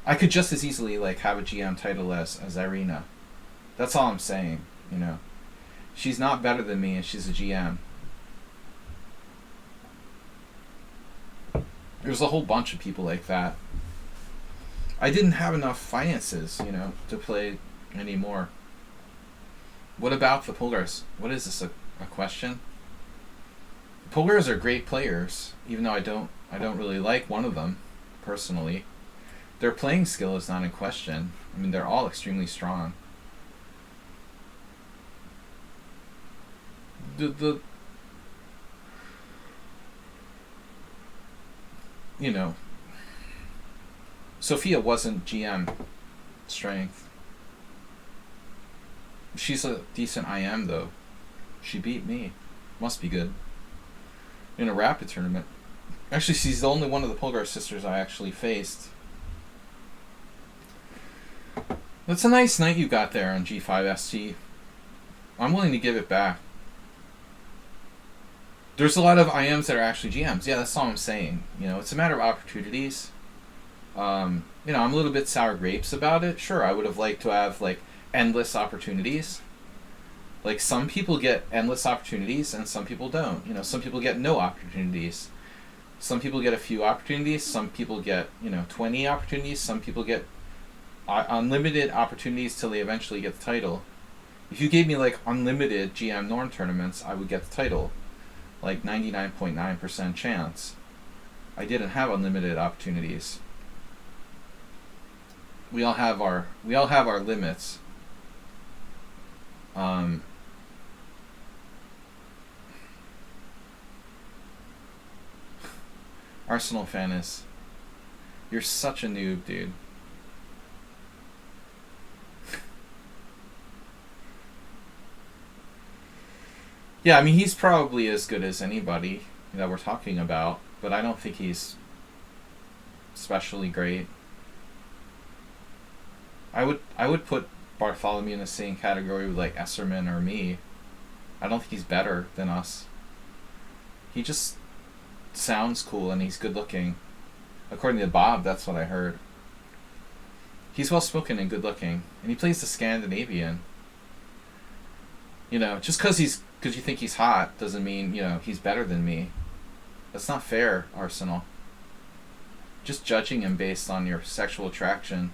I could just as easily like have a GM title as Irina. That's all I'm saying, She's not better than me, and she's a GM. There's a whole bunch of people like that. I didn't have enough finances, to play anymore. What about the Polgars? What is this, a question? The Polgars are great players, even though I don't really like one of them, personally. Their playing skill is not in question. I mean, they're all extremely strong. The Sophia wasn't GM strength. She's a decent IM though. She beat me. Must be good. In a rapid tournament. Actually, she's the only one of the Polgar sisters I actually faced. That's a nice knight you got there on G5ST. I'm willing to give it back. There's a lot of IMs that are actually GMs. Yeah, that's all I'm saying. It's a matter of opportunities. I'm a little bit sour grapes about it. Sure, I would have liked to have like endless opportunities. Like some people get endless opportunities and some people don't. Some people get no opportunities. Some people get a few opportunities. Some people get 20 opportunities. Some people get unlimited opportunities till they eventually get the title. If you gave me like unlimited GM Norm tournaments, I would get the title. Like 99.9% chance. I didn't have unlimited opportunities. We all have our limits. Arsenal fan is, you're such a noob, dude. Yeah, I mean, he's probably as good as anybody that we're talking about, but I don't think he's especially great. I would put Bartholomew in the same category with like Esserman or me. I don't think he's better than us. He just sounds cool and he's good looking. According to Bob, that's what I heard. He's well spoken and good looking, and he plays the Scandinavian. Just because you think he's hot doesn't mean, he's better than me. That's not fair, Arsenal. Just judging him based on your sexual attraction.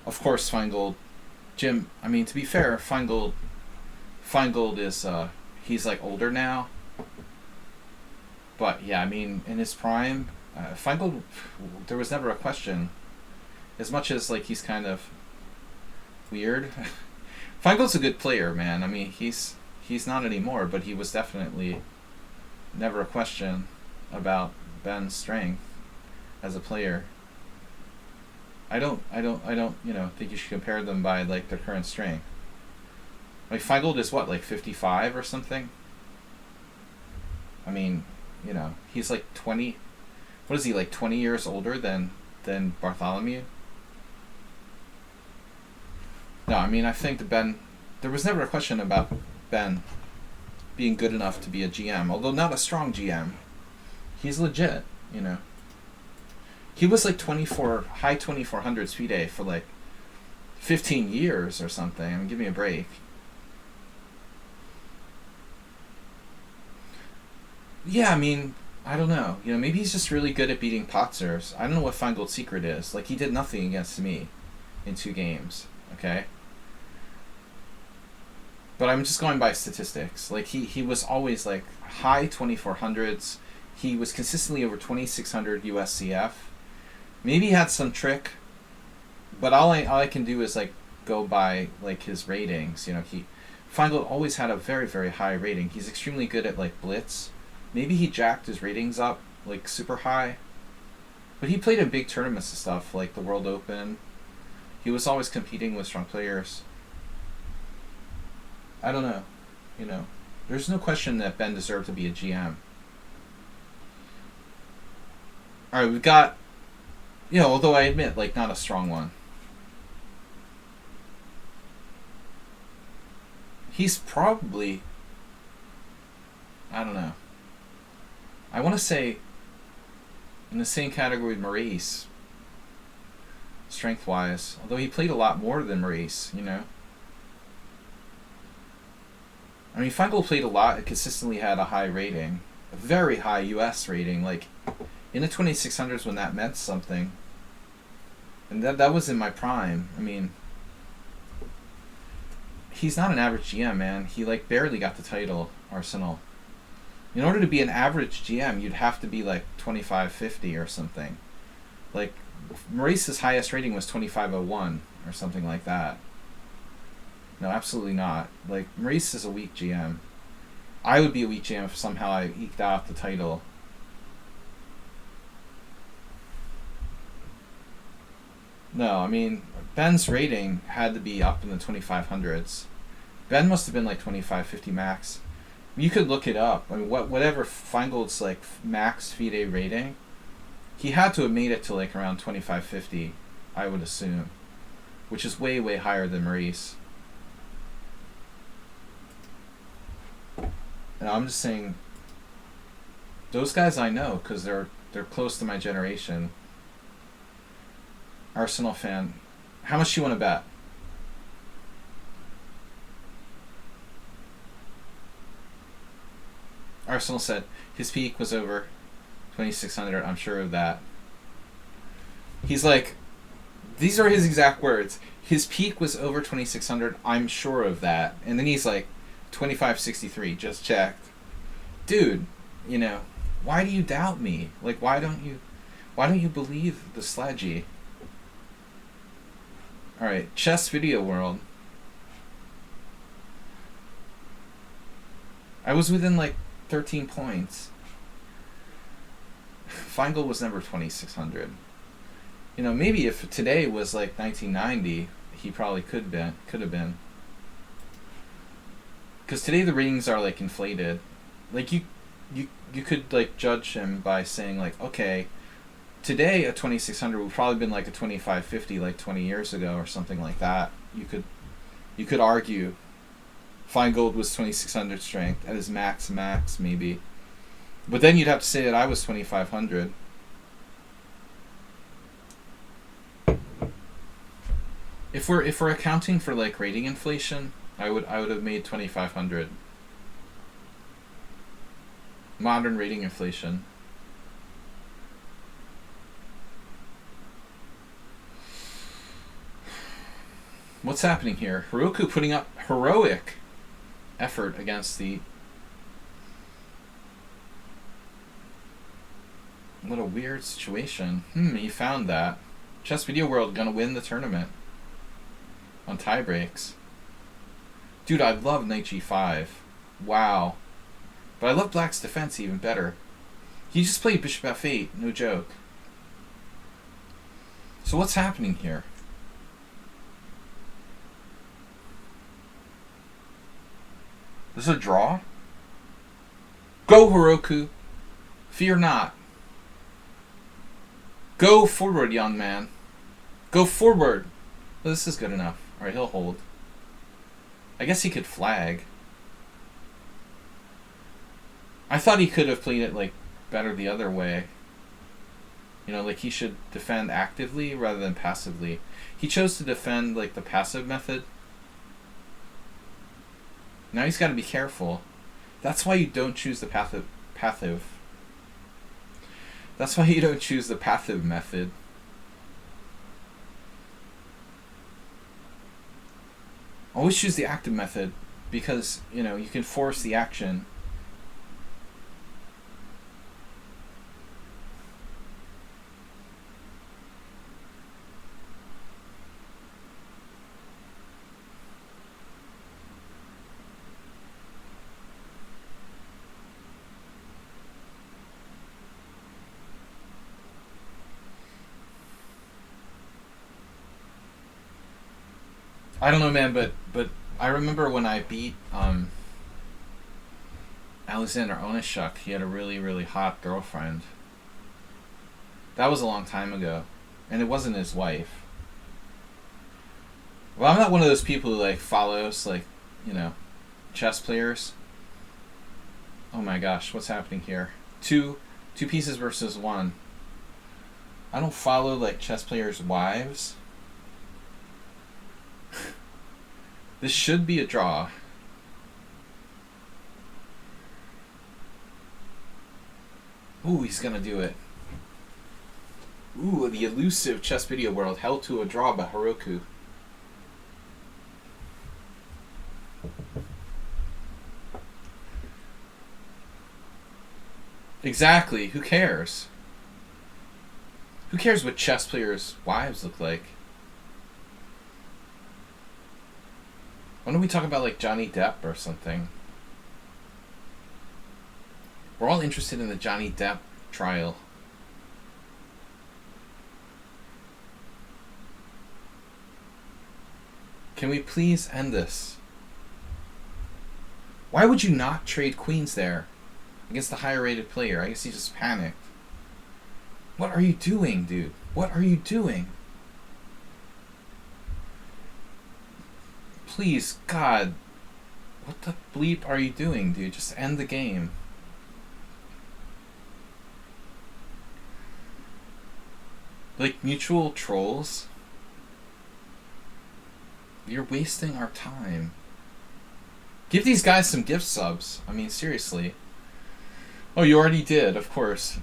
Of course, Feingold. Jim, I mean, to be fair, Feingold is, he's like older now. But yeah, I mean, in his prime, Feingold, there was never a question. As much as like he's kind of weird. Feingold's a good player, man. I mean, he's not anymore, but he was definitely never a question about Ben's strength as a player. you know, think you should compare them by like their current strength. Like Feingold is what, like 55 or something? I mean, you know, he's like 20. What is he, like 20 years older than Bartholomew? No, I mean, I think Ben. There was never a question about Ben being good enough to be a GM, although not a strong GM. He's legit, you know. He was like high 2400s FIDE for like 15 years or something. I mean, give me a break. Yeah, I mean, I don't know. You know, maybe he's just really good at beating Potzers. I don't know what Feingold's secret is. Like, he did nothing against me in 2 games, okay? But I'm just going by statistics. Like, he was always, like, high 2400s. He was consistently over 2600 USCF. Maybe he had some trick, but all I can do is, like, go by, like, his ratings. You know, Feingold always had a very, very high rating. He's extremely good at, like, Blitz. Maybe he jacked his ratings up, like, super high. But he played in big tournaments and stuff, like the World Open. He was always competing with strong players. I don't know. You know, there's no question that Ben deserved to be a GM. Alright, we've got, you know, although I admit, like, not a strong one. He's probably, I don't know. I want to say in the same category with Maurice, strength-wise. Although he played a lot more than Maurice, you know. I mean, Feingold played a lot and consistently had a high rating. A very high US rating. Like, in the 2600s when that meant something. And that was in my prime. I mean, he's not an average GM, man. He, like, barely got the title, Arsenal. In order to be an average GM, you'd have to be like 2550 or something. Like, Maurice's highest rating was 2501 or something like that. No, absolutely not. Like, Maurice is a weak GM. I would be a weak GM if somehow I eked out the title. No, I mean, Ben's rating had to be up in the 2500s. Ben must have been like 2550 max. You could look it up. I mean, whatever Feingold's like max FIDE rating, he had to have made it to like around 2550, I would assume, which is way, way higher than Maurice. And I'm just saying, those guys I know because they're close to my generation. Arsenal fan, how much do you want to bet? Arsenal said his peak was over 2600. I'm sure of that. He's like, these are his exact words. His peak was over 2600. I'm sure of that. And then he's like, 2563. Just checked. Dude, you know, why do you doubt me? Like, why don't you believe the Sladgie? All right, chess video world. I was within like 13 points. Feingold was never 2600. You know, maybe if today was like 1990, he probably could have been. Because today the ratings are like inflated. Like you could like judge him by saying like, okay, today a 2600 would probably been like a 2550 like 20 years ago or something like that. You could argue Feingold was 2600 strength at his max maybe. But then you'd have to say that I was 2500. If we're accounting for like rating inflation, I would have made 2500. Modern rating inflation. What's happening here? Heroku putting up heroic effort against the... What a weird situation. He found that. Chess Video World gonna win the tournament. On tie breaks. Dude, I love knight g5. Wow. But I love black's defense even better. He just played bishop f8, no joke. So what's happening here? This is a draw? Go, Heroku! Fear not. Go forward, young man. Go forward! Well, this is good enough. Alright, he'll hold. I guess he could flag. I thought he could have played it, like, better the other way. You know, like he should defend actively rather than passively. He chose to defend, like, the passive method. Now he's got to be careful. That's why you don't choose the passive. That's why you don't choose the passive method. Always choose the active method because, you know, you can force the action. I don't know, man, but I remember when I beat Alexander Onishuk, he had a really, really hot girlfriend. That was a long time ago, and it wasn't his wife. Well, I'm not one of those people who, like, follows, like, you know, chess players. Oh my gosh, what's happening here? Two pieces versus one. I don't follow, like, chess players' wives. This should be a draw. Ooh, he's gonna do it. Ooh, the elusive chess video world held to a draw by Heroku. Exactly, who cares? Who cares what chess players' wives look like? Why don't we talk about, like, Johnny Depp or something? We're all interested in the Johnny Depp trial. Can we please end this? Why would you not trade queens there against the higher rated player? I guess he just panicked. What are you doing, dude? What are you doing? Please, God. What the bleep are you doing, dude? Just end the game. Like, mutual trolls? You're wasting our time. Give these guys some gift subs. I mean, seriously. Oh, you already did, of course.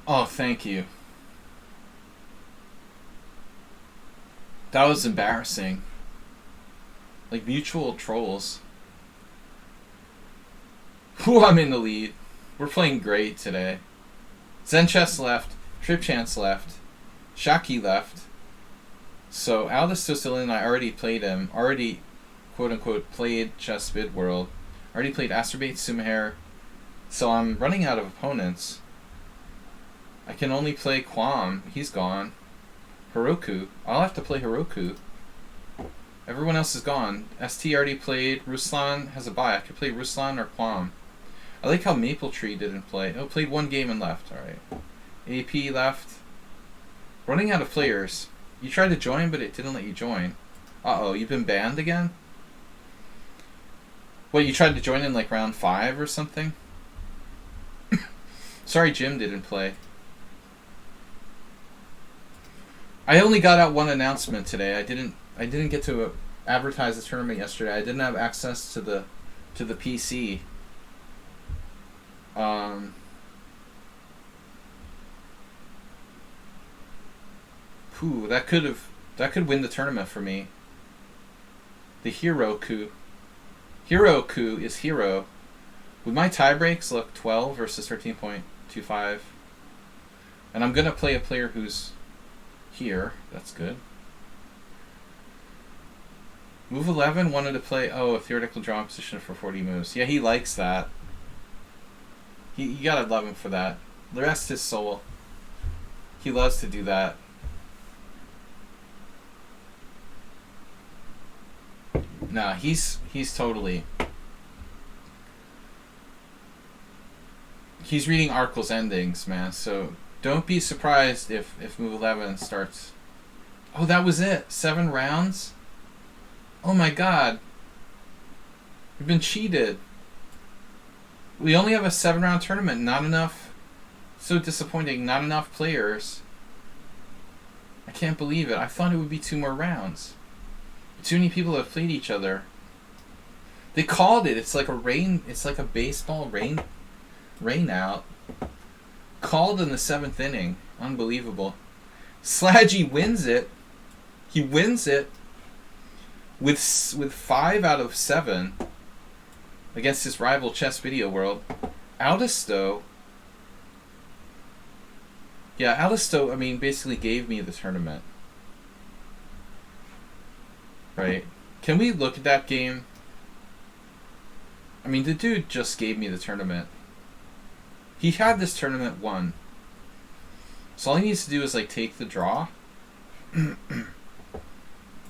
Oh, thank you. That was embarrassing. Like, mutual trolls. Whew, I'm in the lead. We're playing great today. Zen Chess left. Trip Chance left. Shaki left. So, Aldous Tostilin and I already played him. Already, quote-unquote, played Chess Bid World. Already played Astrobate Sumahair. So I'm running out of opponents. I can only play Quam. He's gone. Heroku. I'll have to play Heroku. Everyone else is gone. ST already played. Ruslan has a bye. I could play Ruslan or Quam. I like how Maple Tree didn't play. Oh, played one game and left. Alright. AP left. Running out of players. You tried to join, but it didn't let you join. Uh-oh, you've been banned again? What, you tried to join in, like, round 5 or something? Sorry Jim didn't play. I only got out one announcement today. I didn't get to advertise the tournament yesterday. I didn't have access to the PC. That could win the tournament for me. The Hero Coup. Hero Coup is Hero. With my tie breaks, look, 12 versus 13.25. And I'm gonna play a player who's here. That's good. Move 11 wanted to play, a theoretical drawing position for 40 moves. Yeah, he likes that. You gotta love him for that. The rest his soul. He loves to do that. Nah, he's totally... He's reading Arkle's endings, man, so don't be surprised if move 11 starts... Oh, that was it? 7 rounds? Oh my god. We've been cheated. We only have a 7-round tournament. Not enough. So disappointing. Not enough players. I can't believe it. I thought it would be 2 more rounds. Too many people have played each other. They called it. It's like a rain. It's like a baseball rain out. Called in the 7th inning. Unbelievable. Sladgie wins it. He wins it with 5 out of 7 against his rival Chess Video World. Aldisto. Yeah, Aldisto, I mean, basically gave me the tournament. Right. Can we look at that game? I mean, the dude just gave me the tournament. He had this tournament won. So all he needs to do is, like, take the draw.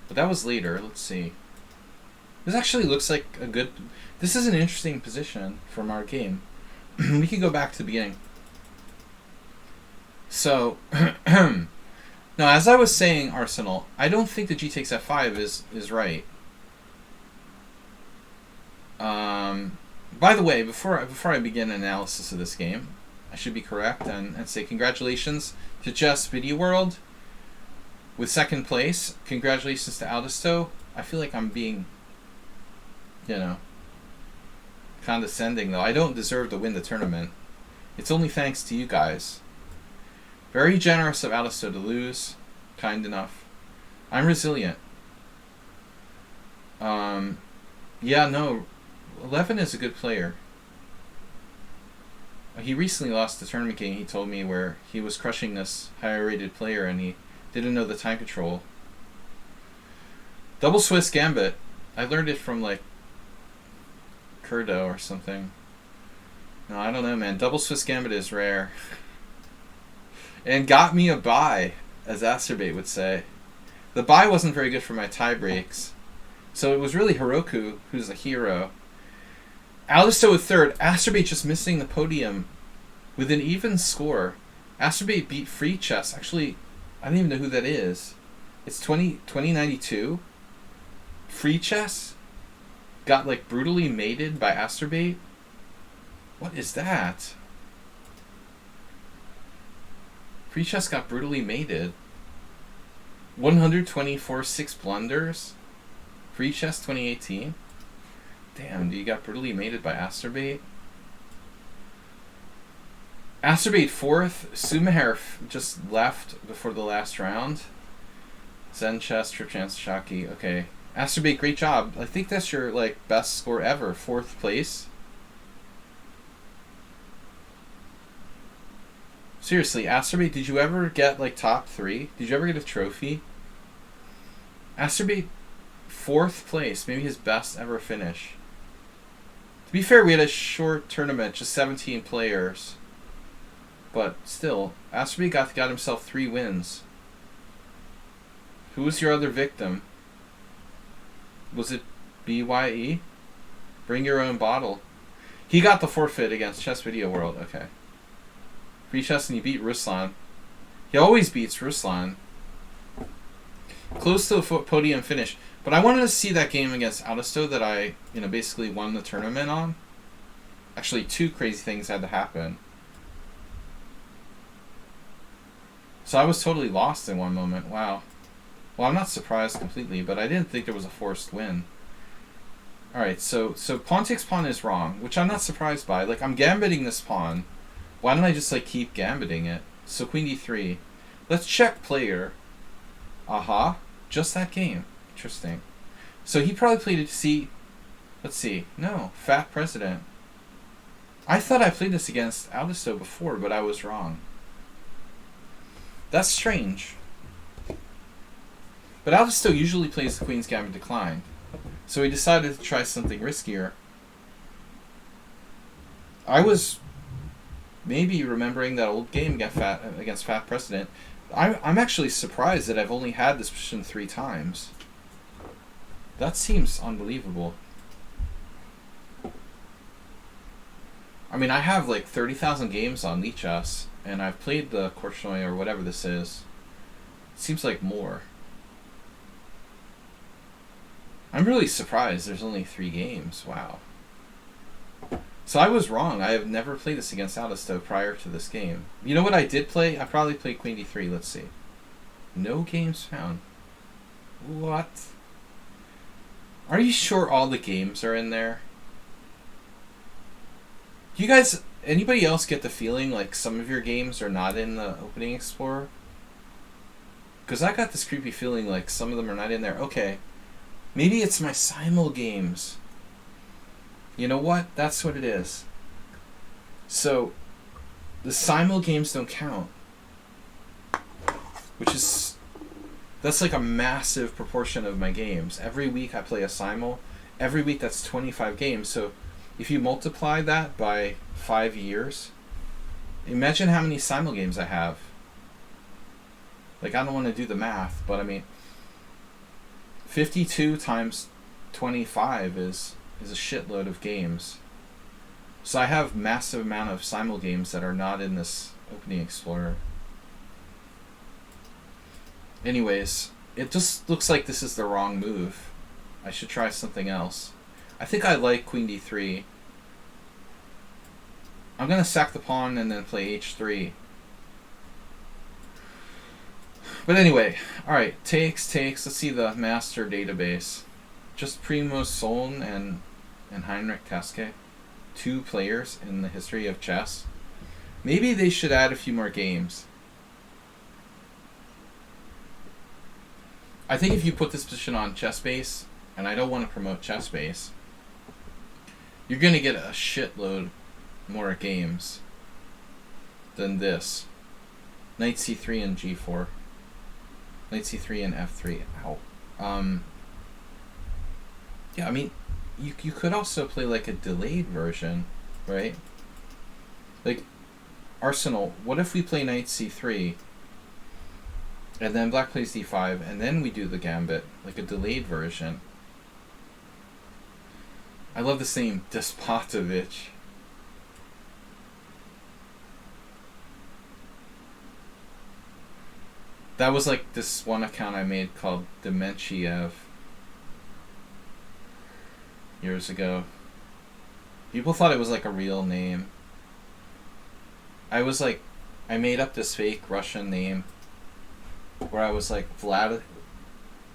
But that was later. Let's see. This actually looks like a good... This is an interesting position from our game. We can go back to the beginning. So... Now, as I was saying, Arsenal, I don't think the g takes f5 is right. By the way, before I begin analysis of this game, I should be correct and say congratulations to Chess Video World with 2nd place. Congratulations to Aldisto. I feel like I'm being, condescending, though. I don't deserve to win the tournament. It's only thanks to you guys. Very generous of Aldisto to lose. Kind enough. I'm resilient. Yeah, no. 11 is a good player. He recently lost the tournament game, he told me, where he was crushing this higher rated player and he didn't know the time control. Double Swiss Gambit. I learned it from, like, Kurdo or something. No, I don't know, man. Double Swiss Gambit is rare. And got me a bye, as Asterbate would say. The bye wasn't very good for my tie breaks. So it was really Heroku who's the hero. Aldisto with 3rd. Asterbate just missing the podium with an even score. Asterbate beat Free Chess. Actually, I don't even know who that is. It's 2092. Free Chess got, like, brutally mated by Asterbate. What is that? Free Chess got brutally mated. 124 6 blunders. Free Chess 2018. Damn, dude, you got brutally mated by Asterbate. Asterbate 4th. Sumaher just left before the last round. Zen Chess, Trip Chance, Shaki. Okay. Asterbate, great job. I think that's your, like, best score ever. 4th place. Seriously, Asterbate, did you ever get, like, top 3? Did you ever get a trophy? Asterbate, 4th place. Maybe his best ever finish. To be fair, we had a short tournament, just 17 players. But still, Asterbate got himself 3 wins. Who was your other victim? Was it BYE? Bring your own bottle. He got the forfeit against Chess Video World. Okay. Free Chess, and he beat Ruslan. He always beats Ruslan. Close to the podium finish. But I wanted to see that game against Aldisto that I, basically won the tournament on. Actually, 2 crazy things had to happen. So I was totally lost in one moment. Wow. Well, I'm not surprised completely, but I didn't think there was a forced win. Alright, so pawn takes pawn is wrong, which I'm not surprised by. Like, I'm gambiting this pawn. Why don't I just, like, keep gambiting it? So queen d3. Let's check player. Aha. Just that game. Interesting. So he probably played it to see... Let's see. No. Fat President. I thought I played this against Aldisto before, but I was wrong. That's strange. But Aldisto usually plays the Queen's Gambit declined. So he decided to try something riskier. I was maybe remembering that old game against Fat President, I'm actually surprised that I've only had this position 3 times. That seems unbelievable. I mean, I have like 30,000 games on lichess, and I've played the Korchnoi or whatever this is. It seems like more. I'm really surprised there's only 3 games. Wow. So I was wrong. I have never played this against Alisto prior to this game. You know what I did play? I probably played Queen D3. Let's see. No games found. What? Are you sure all the games are in there? Do you guys, anybody else get the feeling like some of your games are not in the Opening Explorer? Because I got this creepy feeling like some of them are not in there. Okay. Maybe it's my simul games. You know what? That's what it is. So, the simul games don't count. Which is... That's like a massive proportion of my games. Every week I play a simul. Every week that's 25 games. So, if you multiply that by 5 years, imagine how many simul games I have. Like, I don't want to do the math, but I mean... 52 times 25 is a shitload of games. So I have massive amount of simul games that are not in this Opening Explorer. Anyways, it just looks like this is the wrong move. I should try something else. I think I like Queen D3. I'm gonna sack the pawn and then play H3. But anyway, alright, takes. Let's see the master database. Just Primo Soln and Heinrich Taske. 2 players in the history of chess. Maybe they should add a few more games. I think if you put this position on ChessBase, and I don't want to promote ChessBase, you're going to get a shitload more games than this. Knight C3 and G4. Knight C3 and F3. Ow. Yeah, I mean, you could also play like a delayed version, right? Like, Arsenal, what if we play Knight C3, and then Black plays D5, and then we do the gambit, like a delayed version? I love this name, Despotovich. That was like this one account I made called Dementiev years ago. People thought it was like a real name. I made up this fake Russian name where I was like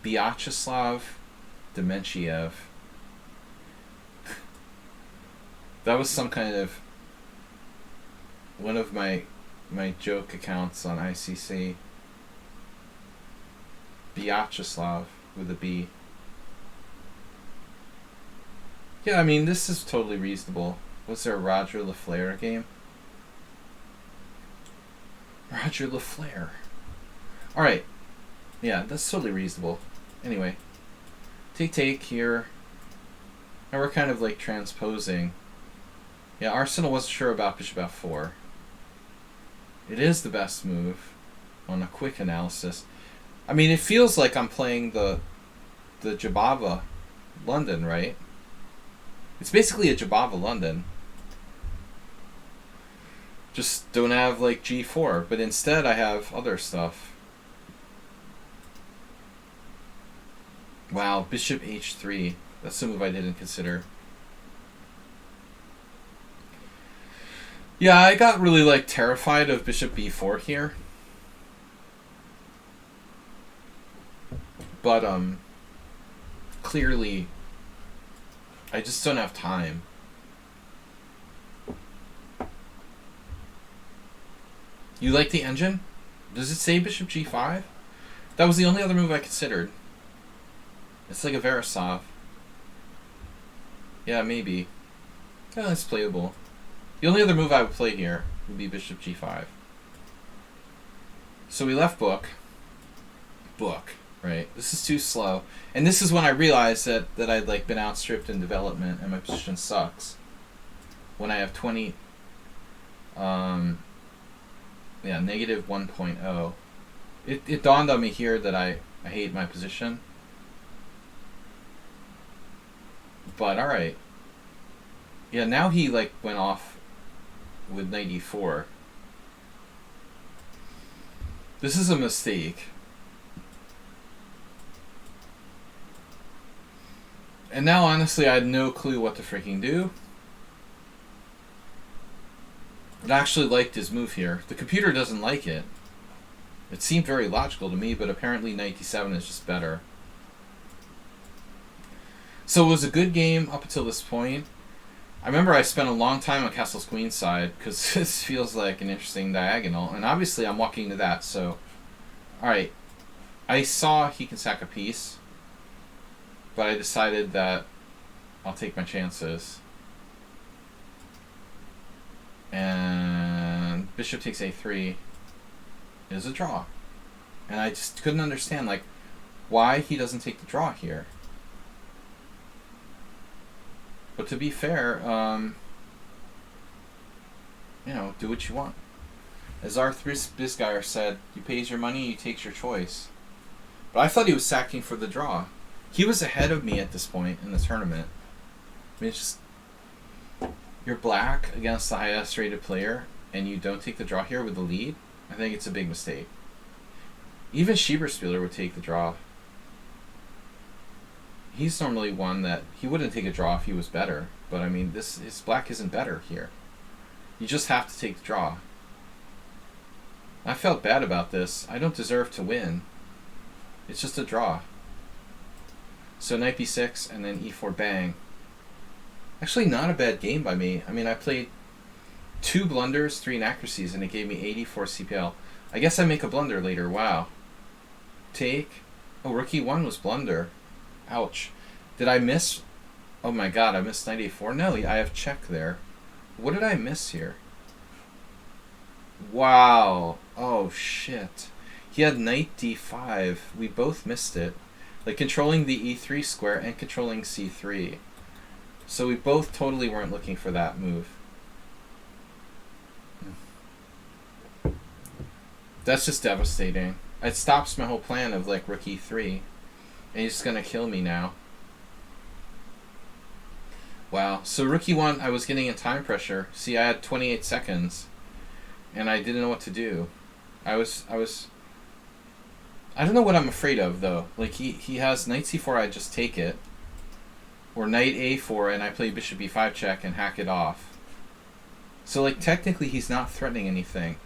Vyacheslav Dementiev. That was some kind of one of my joke accounts on ICC. Vyacheslav with a B. Yeah, I mean, this is totally reasonable. Was there a Roger LaFleur game? Roger LaFleur. Alright. Yeah, that's totally reasonable. Anyway. Take here. Now we're kind of like transposing. Yeah, Arsenal wasn't sure about Bishop F4. It is the best move on a quick analysis. I mean, it feels like I'm playing the Jabava London, right? It's basically a Jabava London. Just don't have like G4, but instead I have other stuff. Wow, Bishop H3. That's a move I didn't consider. Yeah, I got really like terrified of Bishop B4 here. But clearly I just don't have time. You like the engine? Does it say Bishop G5? That was the only other move I considered. It's like a Verisov. Yeah, maybe. Yeah, it's playable. The only other move I would play here would be Bishop G5. So we left book. Right? This is too slow. And this is when I realized that I'd like been outstripped in development and my position sucks. When I have 20 Yeah, negative 1.0. It dawned on me here that I hate my position. But alright. Yeah, now he like went off with knight e4. This is a mistake. And now honestly I had no clue what to freaking do. I actually liked his move here. The computer doesn't like it. It seemed very logical to me, but apparently knight d7 is just better. So it was a good game up until this point. I remember I spent a long time on castle's queen side because this feels like an interesting diagonal, and obviously I'm walking to that. So, all right, I saw he can sack a piece, but I decided that I'll take my chances. And bishop takes a3 is a draw, and I just couldn't understand like why he doesn't take the draw here. But to be fair, you know, do what you want. As Arthur Bisgeier said, you pays your money, you takes your choice. But I thought he was sacking for the draw. He was ahead of me at this point in the tournament. I mean, it's just, you're black against the highest rated player, and you don't take the draw here with the lead. I think it's a big mistake. Even Schieberspieler would take the draw. He's normally one that he wouldn't take a draw if he was better, but I mean, his black isn't better here. You just have to take the draw. I felt bad about this. I don't deserve to win. It's just a draw. So knight b6 and then e4 bang. Actually, not a bad game by me. I mean, I played 2 blunders, 3 inaccuracies, and it gave me 84 CPL. I guess I make a blunder later. Wow. Take. Oh, rook e1 was blunder. Ouch. Did I miss? Oh my god, I missed knight a4? No, I have check there. What did I miss here? Wow. Oh shit. He had knight d5. We both missed it. Like controlling the e3 square and controlling c3. So we both totally weren't looking for that move. That's just devastating. It stops my whole plan of like rook e3. And he's just gonna kill me now. Wow. So rook e1, I was getting in time pressure. See, I had 28 seconds. And I didn't know what to do. I don't know what I'm afraid of, though. Like, he has knight c4, I just take it. Or knight a4, and I play bishop e5 check and hack it off. So, like, technically he's not threatening anything.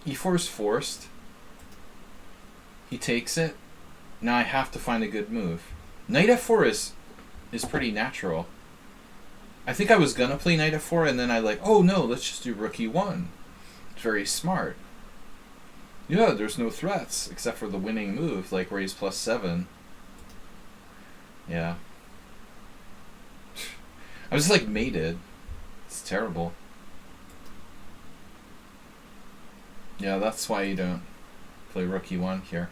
e4 is forced. He takes it. Now I have to find a good move. Knight f4 is pretty natural. I think I was gonna play knight f4 and then I like, oh no, let's just do rook e1. It's very smart. Yeah, there's no threats except for the winning move, like raise +7. Yeah. I was like mated. It's terrible. Yeah, that's why you don't play rook e1 here.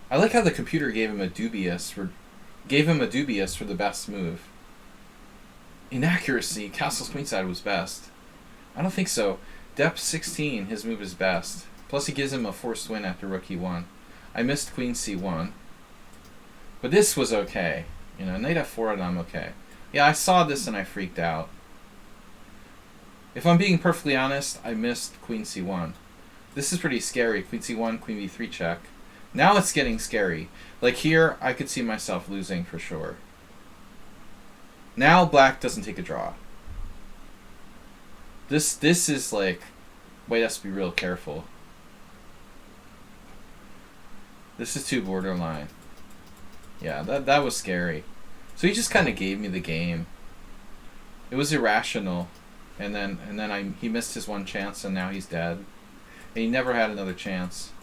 I like how the computer gave him a dubious for the best move. Inaccuracy, castle's queenside was best. I don't think so. Depth 16, his move is best. Plus he gives him a forced win after rook e1. I missed queen c1. But this was okay. You know, knight f4 and I'm okay. Yeah, I saw this and I freaked out. If I'm being perfectly honest, I missed queen c1. This is pretty scary. Queen c1, queen b3 check. Now it's getting scary. Like here, I could see myself losing for sure. Now black doesn't take a draw. This is like, white has to be real careful. This is too borderline. Yeah, that was scary. So he just kind of gave me the game. It was irrational, and then he missed his one chance, and now he's dead. And he never had another chance,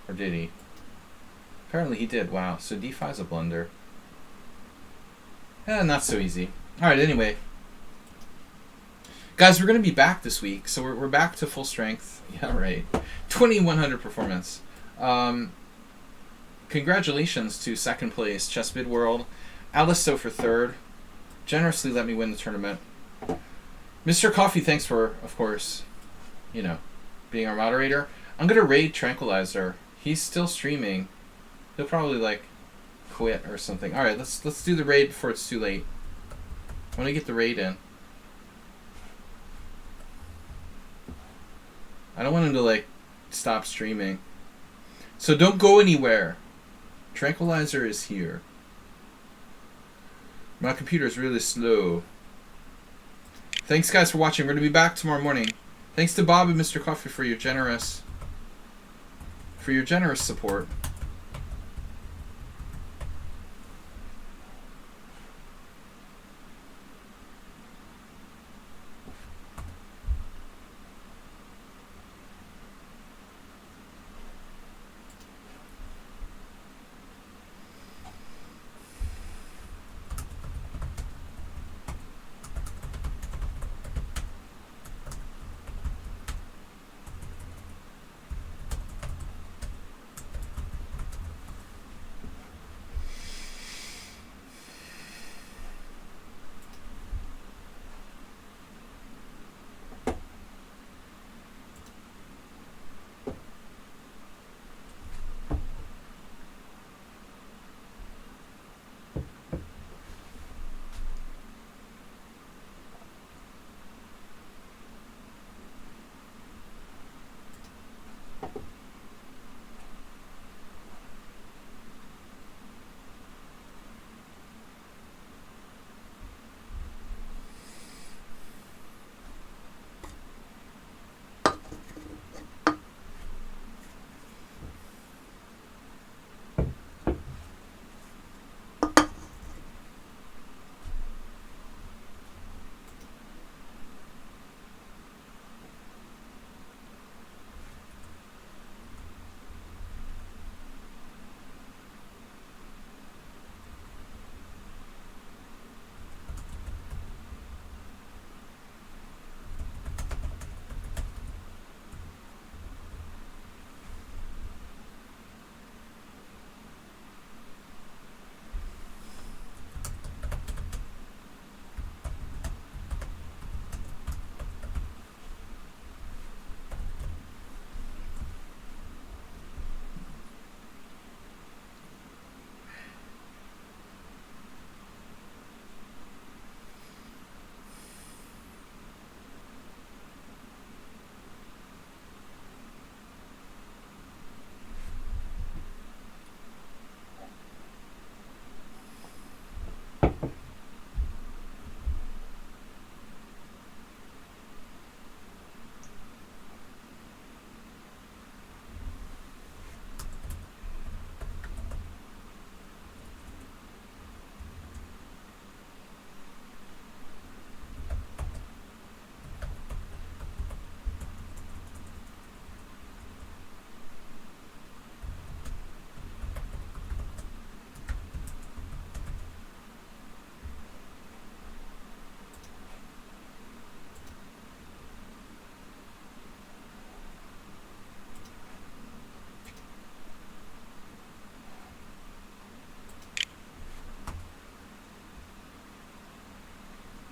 or did he? Apparently he did. Wow. So d5 is a blunder. Not so easy. All right. Anyway, guys, we're gonna be back this week, so we're back to full strength. Yeah, right. 2100 performance. Congratulations to second place Chess Bid World, Alisto for third, generously let me win the tournament. Mr. Coffee, thanks for, of course, you know, being our moderator. I'm gonna raid Tranquilizer. He's still streaming. He'll probably like quit or something. All right, let's do the raid before it's too late. I want to get the raid in. I don't want him to like stop streaming. So don't go anywhere. Tranquilizer is here. My computer is really slow. Thanks guys for watching. We're going to be back tomorrow morning. Thanks to Bob and Mr. Coffee for your generous support.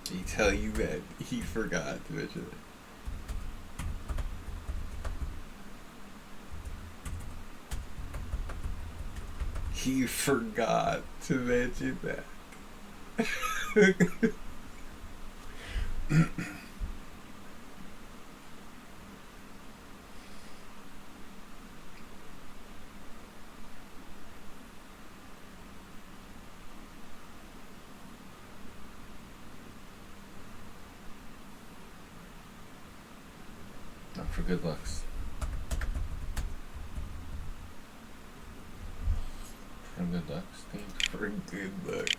He tell you that he forgot to mention it. He forgot to mention that. Not for good looks. For good looks. For good looks.